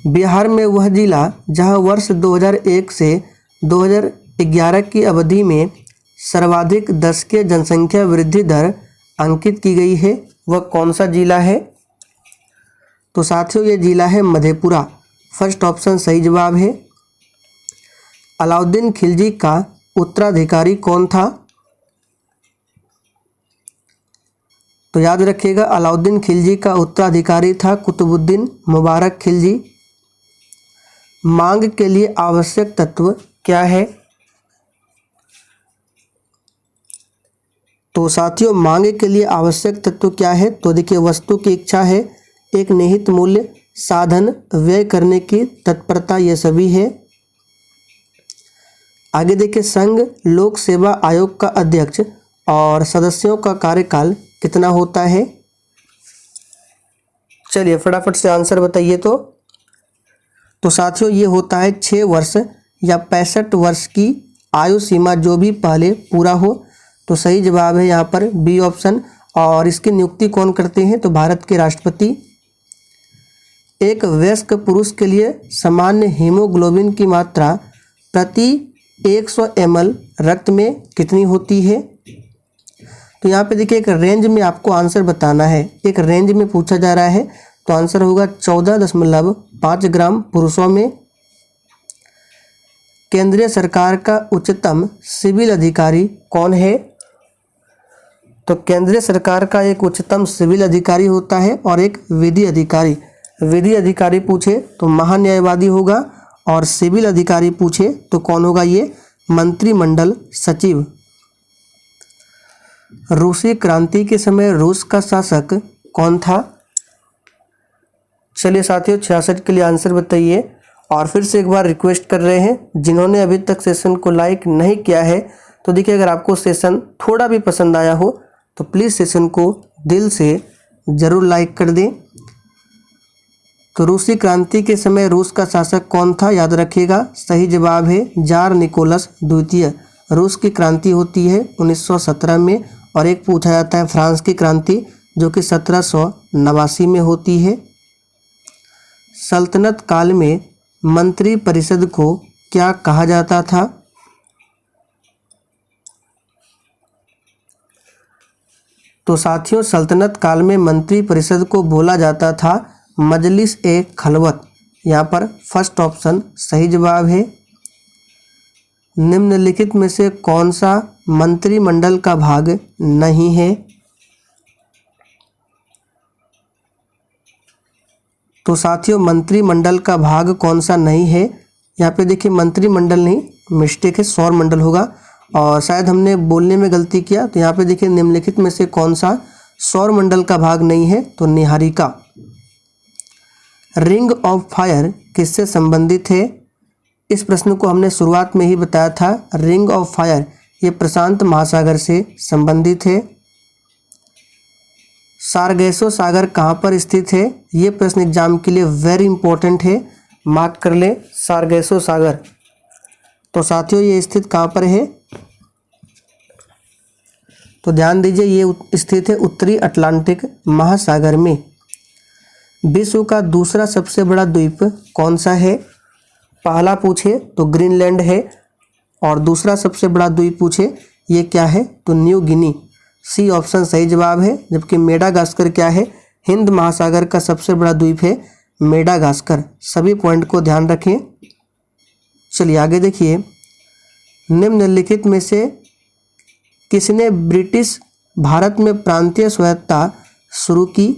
बिहार में वह जिला जहां वर्ष 2001 से 2011 की अवधि में सर्वाधिक दशकीय जनसंख्या वृद्धि दर अंकित की गई है, वह कौन सा जिला है? तो साथियों, ये जिला है मधेपुरा। फर्स्ट ऑप्शन सही जवाब है। अलाउद्दीन खिलजी का उत्तराधिकारी कौन था? तो याद रखिएगा अलाउद्दीन खिलजी का उत्तराधिकारी था कुतुबुद्दीन मुबारक खिलजी। मांग के लिए आवश्यक तत्व क्या है? तो साथियों, मांग के लिए आवश्यक तत्व क्या है? तो देखिए, वस्तु की इच्छा है, एक निहित मूल्य, साधन, व्यय करने की तत्परता, ये सभी है। आगे देखिए, संघ लोक सेवा आयोग का अध्यक्ष और सदस्यों का कार्यकाल कितना होता है? चलिए फटाफट से आंसर बताइए। तो साथियों, ये होता है 6 वर्ष या 65 वर्ष की आयु सीमा, जो भी पहले पूरा हो। तो सही जवाब है यहाँ पर बी ऑप्शन। और इसकी नियुक्ति कौन करते हैं? तो भारत के राष्ट्रपति। एक वयस्क पुरुष के लिए सामान्य हीमोग्लोबिन की मात्रा प्रति 100 ml रक्त में कितनी होती है? तो यहाँ पे देखिए, एक रेंज में आपको आंसर बताना है, एक रेंज में पूछा जा रहा है। तो आंसर होगा 14.5 ग्राम पुरुषों में। केंद्रीय सरकार का उच्चतम सिविल अधिकारी कौन है? तो केंद्रीय सरकार का एक उच्चतम सिविल अधिकारी होता है और एक विधि अधिकारी। विधि अधिकारी पूछे तो महान्यायवादी होगा और सिविल अधिकारी पूछे तो कौन होगा? ये मंत्रिमंडल सचिव। रूसी क्रांति के समय रूस का शासक कौन था? चलिए साथियों, 66 के लिए आंसर बताइए। और फिर से एक बार रिक्वेस्ट कर रहे हैं, जिन्होंने अभी तक सेशन को लाइक नहीं किया है तो देखिए, अगर आपको सेशन थोड़ा भी पसंद आया हो तो प्लीज़ सेशन को दिल से ज़रूर लाइक कर दें। तो रूसी क्रांति के समय रूस का शासक कौन था, याद रखिएगा सही जवाब है जार निकोलस द्वितीय। रूस की क्रांति होती है 1917 में, और एक पूछा जाता है फ्रांस की क्रांति जो कि 1789 में होती है। सल्तनत काल में मंत्री परिषद को क्या कहा जाता था, तो साथियों सल्तनत काल में मंत्री परिषद को बोला जाता था मजलिस ए खलवत। यहाँ पर फर्स्ट ऑप्शन सही जवाब है। निम्नलिखित में से कौन सा मंत्रिमंडल का भाग नहीं है, तो साथियों मंत्रिमंडल का भाग कौन सा नहीं है, यहाँ पे देखिए मंत्रिमंडल नहीं, मिस्टेक है, सौर मंडल होगा, और शायद हमने बोलने में गलती किया। तो यहाँ पे देखिए निम्नलिखित में से कौन सा सौर मंडल का भाग नहीं है, तो निहारिका। रिंग ऑफ फायर किससे संबंधित है, इस प्रश्न को हमने शुरुआत में ही बताया था। रिंग ऑफ फायर ये प्रशांत महासागर से संबंधित है। सारगैसो सागर कहाँ पर स्थित है, ये प्रश्न एग्जाम के लिए वेरी इंपॉर्टेंट है, मार्क कर ले सारगैसो सागर। तो साथियों ये स्थित कहाँ पर है, तो ध्यान दीजिए ये स्थित है उत्तरी अटलांटिक महासागर में। विश्व का दूसरा सबसे बड़ा द्वीप कौन सा है, पहला पूछे तो ग्रीनलैंड है, और दूसरा सबसे बड़ा द्वीप पूछे ये क्या है, तो न्यू गिनी। सी ऑप्शन सही जवाब है। जबकि मेडागास्कर क्या है, हिंद महासागर का सबसे बड़ा द्वीप है मेडागास्कर। सभी पॉइंट को ध्यान रखें। चलिए आगे देखिए, निम्नलिखित में से किसने ब्रिटिश भारत में प्रांतीय स्वायत्तता शुरू की,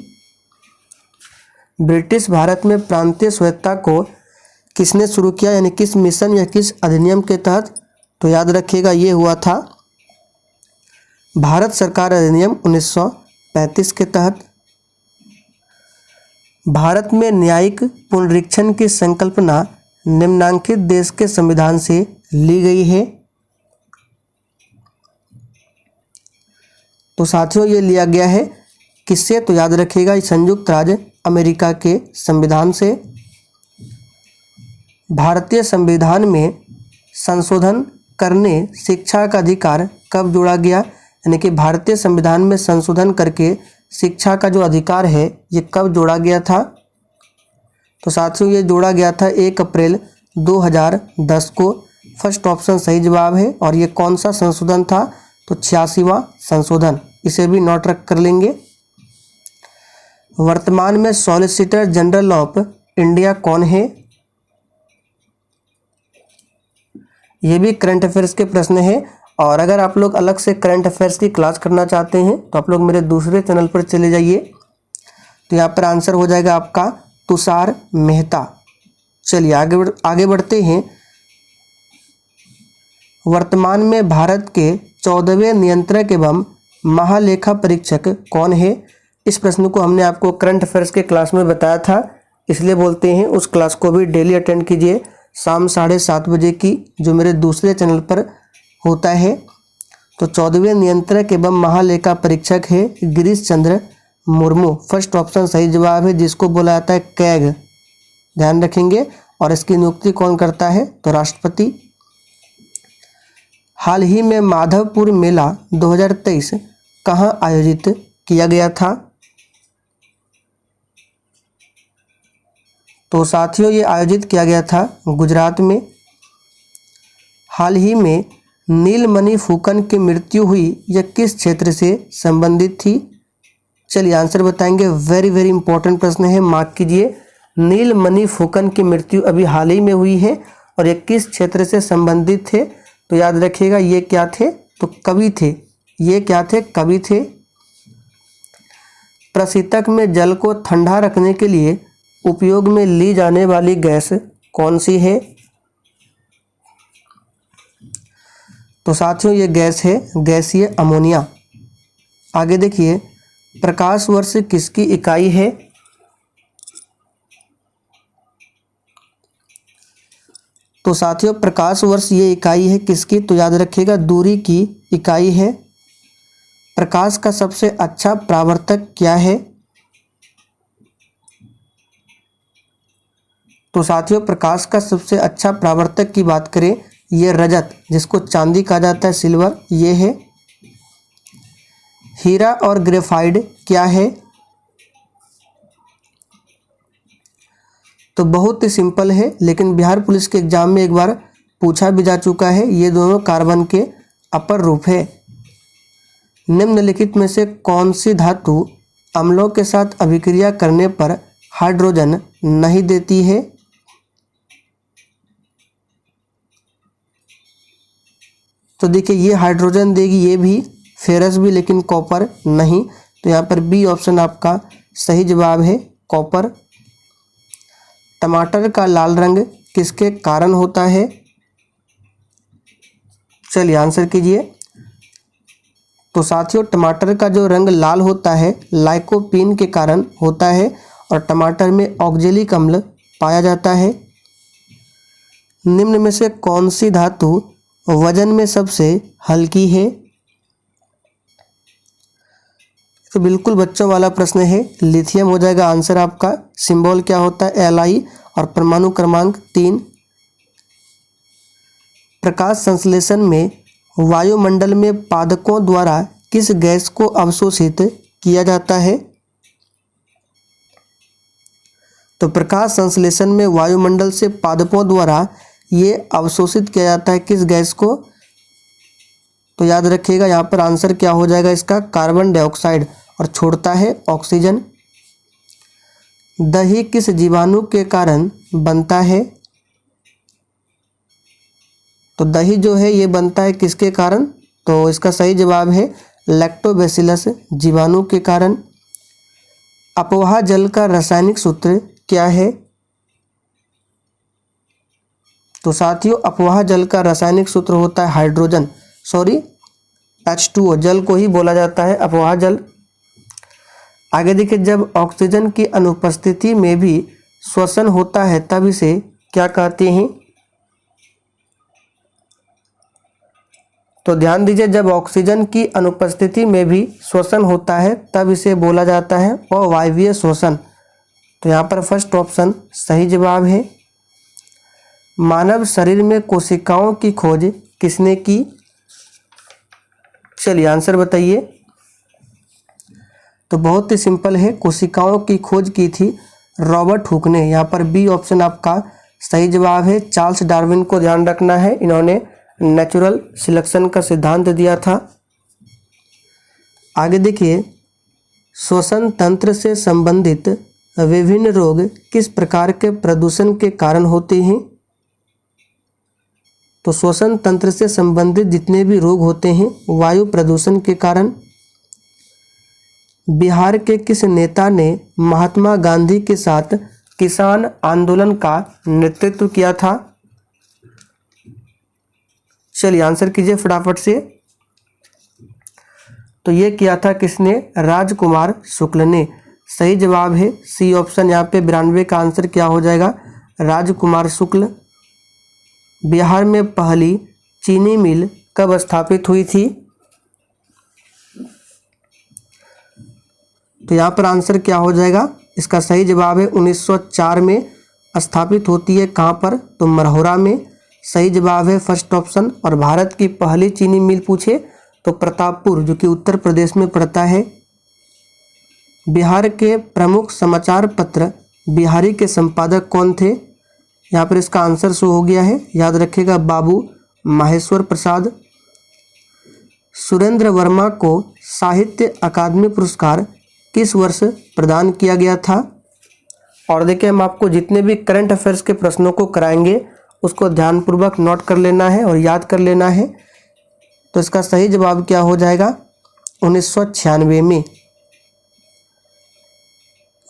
ब्रिटिश भारत में प्रांतीय स्वायत्तता को किसने शुरू किया, यानी किस मिशन या किस अधिनियम के तहत, तो याद रखिएगा ये हुआ था भारत सरकार अधिनियम 1935 के तहत। भारत में न्यायिक पुनरीक्षण की संकल्पना निम्नांकित देश के संविधान से ली गई है, तो साथियों ये लिया गया है किससे, तो याद रखिएगा संयुक्त राज्य अमेरिका के संविधान से। भारतीय संविधान में संशोधन करने शिक्षा का अधिकार कब जोड़ा गया, यानी कि भारतीय संविधान में संशोधन करके शिक्षा का जो अधिकार है ये कब जोड़ा गया था, तो साथियों ये जोड़ा गया था 1 अप्रैल 2010 को। फर्स्ट ऑप्शन सही जवाब है। और ये कौन सा संशोधन था, तो 86वां संशोधन, इसे भी नोट रख कर लेंगे। वर्तमान में सॉलिसिटर जनरल ऑफ इंडिया कौन है, ये भी करंट अफेयर्स के प्रश्न है। और अगर आप लोग अलग से करंट अफेयर्स की क्लास करना चाहते हैं तो आप लोग मेरे दूसरे चैनल पर चले जाइए, तो यहाँ पर आंसर हो जाएगा आपका तुषार मेहता। चलिए आगे बढ़ते हैं। वर्तमान में भारत के 14वें नियंत्रक एवं महालेखा परीक्षक कौन है, इस प्रश्न को हमने आपको करंट अफेयर्स के क्लास में बताया था, इसलिए बोलते हैं उस क्लास को भी डेली अटेंड कीजिए शाम 7:30 बजे की, जो मेरे दूसरे चैनल पर होता है। तो 14वें नियंत्रक एवं महालेखा परीक्षक है गिरीश चंद्र मुर्मू। फर्स्ट ऑप्शन सही जवाब है, जिसको बोला जाता है कैग, ध्यान रखेंगे। और इसकी नियुक्ति कौन करता है, तो राष्ट्रपति। हाल ही में माधवपुर मेला 2023 कहाँ आयोजित किया गया था, तो साथियों ये आयोजित किया गया था गुजरात में। हाल ही में नीलमणि फुकन की मृत्यु हुई, यह किस क्षेत्र से संबंधित थी, चलिए आंसर बताएंगे। वेरी वेरी इंपॉर्टेंट प्रश्न है, मार्क कीजिए। नीलमणि फुकन की मृत्यु अभी हाल ही में हुई है और ये किस क्षेत्र से संबंधित थे, तो याद रखिएगा ये क्या थे, तो कवि थे। ये क्या थे, कवि थे। प्रशीतक में जल को ठंडा रखने के लिए उपयोग में ली जाने वाली गैस कौन सी है, तो साथियों ये गैस है गैसीय अमोनिया। आगे देखिए, प्रकाश वर्ष किसकी इकाई है, तो साथियों प्रकाश वर्ष ये इकाई है किसकी, तो याद रखिएगा दूरी की इकाई है। प्रकाश का सबसे अच्छा परावर्तक क्या है, तो साथियों प्रकाश का सबसे अच्छा परावर्तक की बात करें, ये रजत जिसको चांदी कहा जाता है, सिल्वर, ये है। हीरा और ग्रेफाइट क्या है? तो बहुत ही सिंपल है, लेकिन बिहार पुलिस के एग्जाम में एक बार पूछा भी जा चुका है। ये दोनों कार्बन के अपर रूप है। निम्नलिखित में से कौन सी धातु अम्लों के साथ अभिक्रिया करने पर हाइड्रोजन नहीं देती है? तो देखिए ये हाइड्रोजन देगी, ये भी, फेरस भी, लेकिन कॉपर नहीं। तो यहाँ पर बी ऑप्शन आपका सही जवाब है, कॉपर। टमाटर का लाल रंग किसके कारण होता है? चलिए आंसर कीजिए। तो साथियों टमाटर का जो रंग लाल होता है लाइकोपीन के कारण होता है और टमाटर में ऑक्जेलिक अम्ल पाया जाता है। निम्न में से कौन सी धातु वजन में सबसे हल्की है? तो बिल्कुल बच्चों वाला प्रश्न है, लिथियम हो जाएगा आंसर आपका। सिंबल क्या होता है? Li और परमाणु क्रमांक 3। प्रकाश संश्लेषण में वायुमंडल में पादपों द्वारा किस गैस को अवशोषित किया जाता है? तो प्रकाश संश्लेषण में वायुमंडल से पादपों द्वारा ये अवशोषित किया जाता है, किस गैस को? तो याद रखिएगा यहाँ पर आंसर क्या हो जाएगा इसका? कार्बन डाइऑक्साइड, और छोड़ता है ऑक्सीजन। दही किस जीवाणु के कारण बनता है? तो दही जो है ये बनता है किसके कारण? तो इसका सही जवाब है लैक्टोबैसिलस जीवाणु के कारण। अपोहा जल का रासायनिक सूत्र क्या है? तो साथियों अपोहा जल का रासायनिक सूत्र होता है हाइड्रोजन, सॉरी H2O, जल को ही बोला जाता है अपोहा जल। आगे देखिए, जब ऑक्सीजन की अनुपस्थिति में भी श्वसन होता है तब इसे क्या कहते हैं? तो ध्यान दीजिए, जब ऑक्सीजन की अनुपस्थिति में भी श्वसन होता है तब इसे बोला जाता है अवायवीय श्वसन। तो यहाँ पर फर्स्ट ऑप्शन सही जवाब है। मानव शरीर में कोशिकाओं की खोज किसने की? चलिए आंसर बताइए। तो बहुत ही सिंपल है, कोशिकाओं की खोज की थी रॉबर्ट हुक ने। यहाँ पर बी ऑप्शन आपका सही जवाब है। चार्ल्स डार्विन को ध्यान रखना है, इन्होंने नेचुरल सिलेक्शन का सिद्धांत दिया था। आगे देखिए, श्वसन तंत्र से संबंधित विभिन्न रोग किस प्रकार के प्रदूषण के कारण होते हैं? तो श्वसन तंत्र से संबंधित जितने भी रोग होते हैं वायु प्रदूषण के कारण। बिहार के किस नेता ने महात्मा गांधी के साथ किसान आंदोलन का नेतृत्व किया था? चलिए आंसर कीजिए फटाफट से। तो ये किया था किसने? राजकुमार शुक्ल ने। सही जवाब है सी ऑप्शन। यहाँ पे 92 का आंसर क्या हो जाएगा? राजकुमार शुक्ल। बिहार में पहली चीनी मिल कब स्थापित हुई थी? तो यहाँ पर आंसर क्या हो जाएगा? इसका सही जवाब है 1904 में स्थापित होती है। कहाँ पर? तो मरहोरा में। सही जवाब है फर्स्ट ऑप्शन। और भारत की पहली चीनी मिल पूछे तो प्रतापपुर, जो कि उत्तर प्रदेश में पड़ता है। बिहार के प्रमुख समाचार पत्र बिहारी के संपादक कौन थे? यहाँ पर इसका आंसर शो हो गया है, याद रखिएगा, बाबू माहेश्वर प्रसाद। सुरेंद्र वर्मा को साहित्य अकादमी पुरस्कार किस वर्ष प्रदान किया गया था? और देखिए, हम आपको जितने भी करंट अफेयर्स के प्रश्नों को कराएंगे उसको ध्यानपूर्वक नोट कर लेना है और याद कर लेना है। तो इसका सही जवाब क्या हो जाएगा? 1996 में।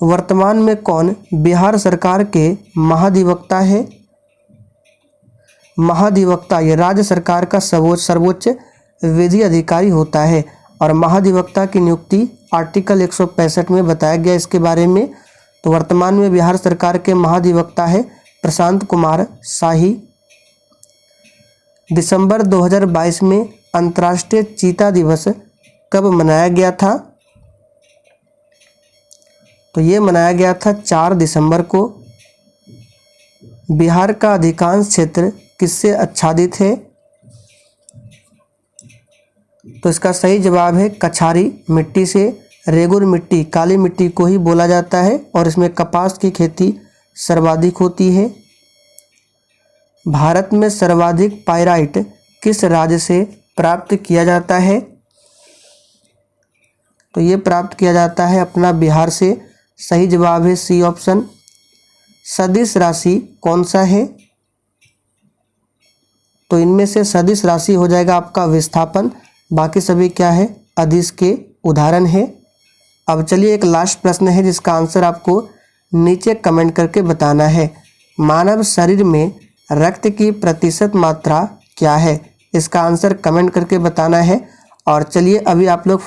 वर्तमान में कौन बिहार सरकार के महाधिवक्ता है? महाधिवक्ता ये राज्य सरकार का सर्वोच्च विधि अधिकारी होता है और महाधिवक्ता की नियुक्ति आर्टिकल 165 में बताया गया इसके बारे में। तो वर्तमान में बिहार सरकार के महाधिवक्ता है प्रशांत कुमार शाही। दिसंबर 2022 में अंतर्राष्ट्रीय चीता दिवस कब मनाया गया था? तो ये मनाया गया था 4 दिसंबर को। बिहार का अधिकांश क्षेत्र किससे आच्छादित है? तो इसका सही जवाब है कछारी मिट्टी से। रेगुर मिट्टी, काली मिट्टी को ही बोला जाता है और इसमें कपास की खेती सर्वाधिक होती है। भारत में सर्वाधिक पाइराइट किस राज्य से प्राप्त किया जाता है? तो ये प्राप्त किया जाता है अपना बिहार से। सही जवाब है सी ऑप्शन। सदिश राशि कौन सा है? तो इनमें से सदिश राशि हो जाएगा आपका विस्थापन, बाकी सभी क्या है? अदिश के उदाहरण है। अब चलिए एक लास्ट प्रश्न है जिसका आंसर आपको नीचे कमेंट करके बताना है। मानव शरीर में रक्त की प्रतिशत मात्रा क्या है? इसका आंसर कमेंट करके बताना है। और चलिए अभी आप लोग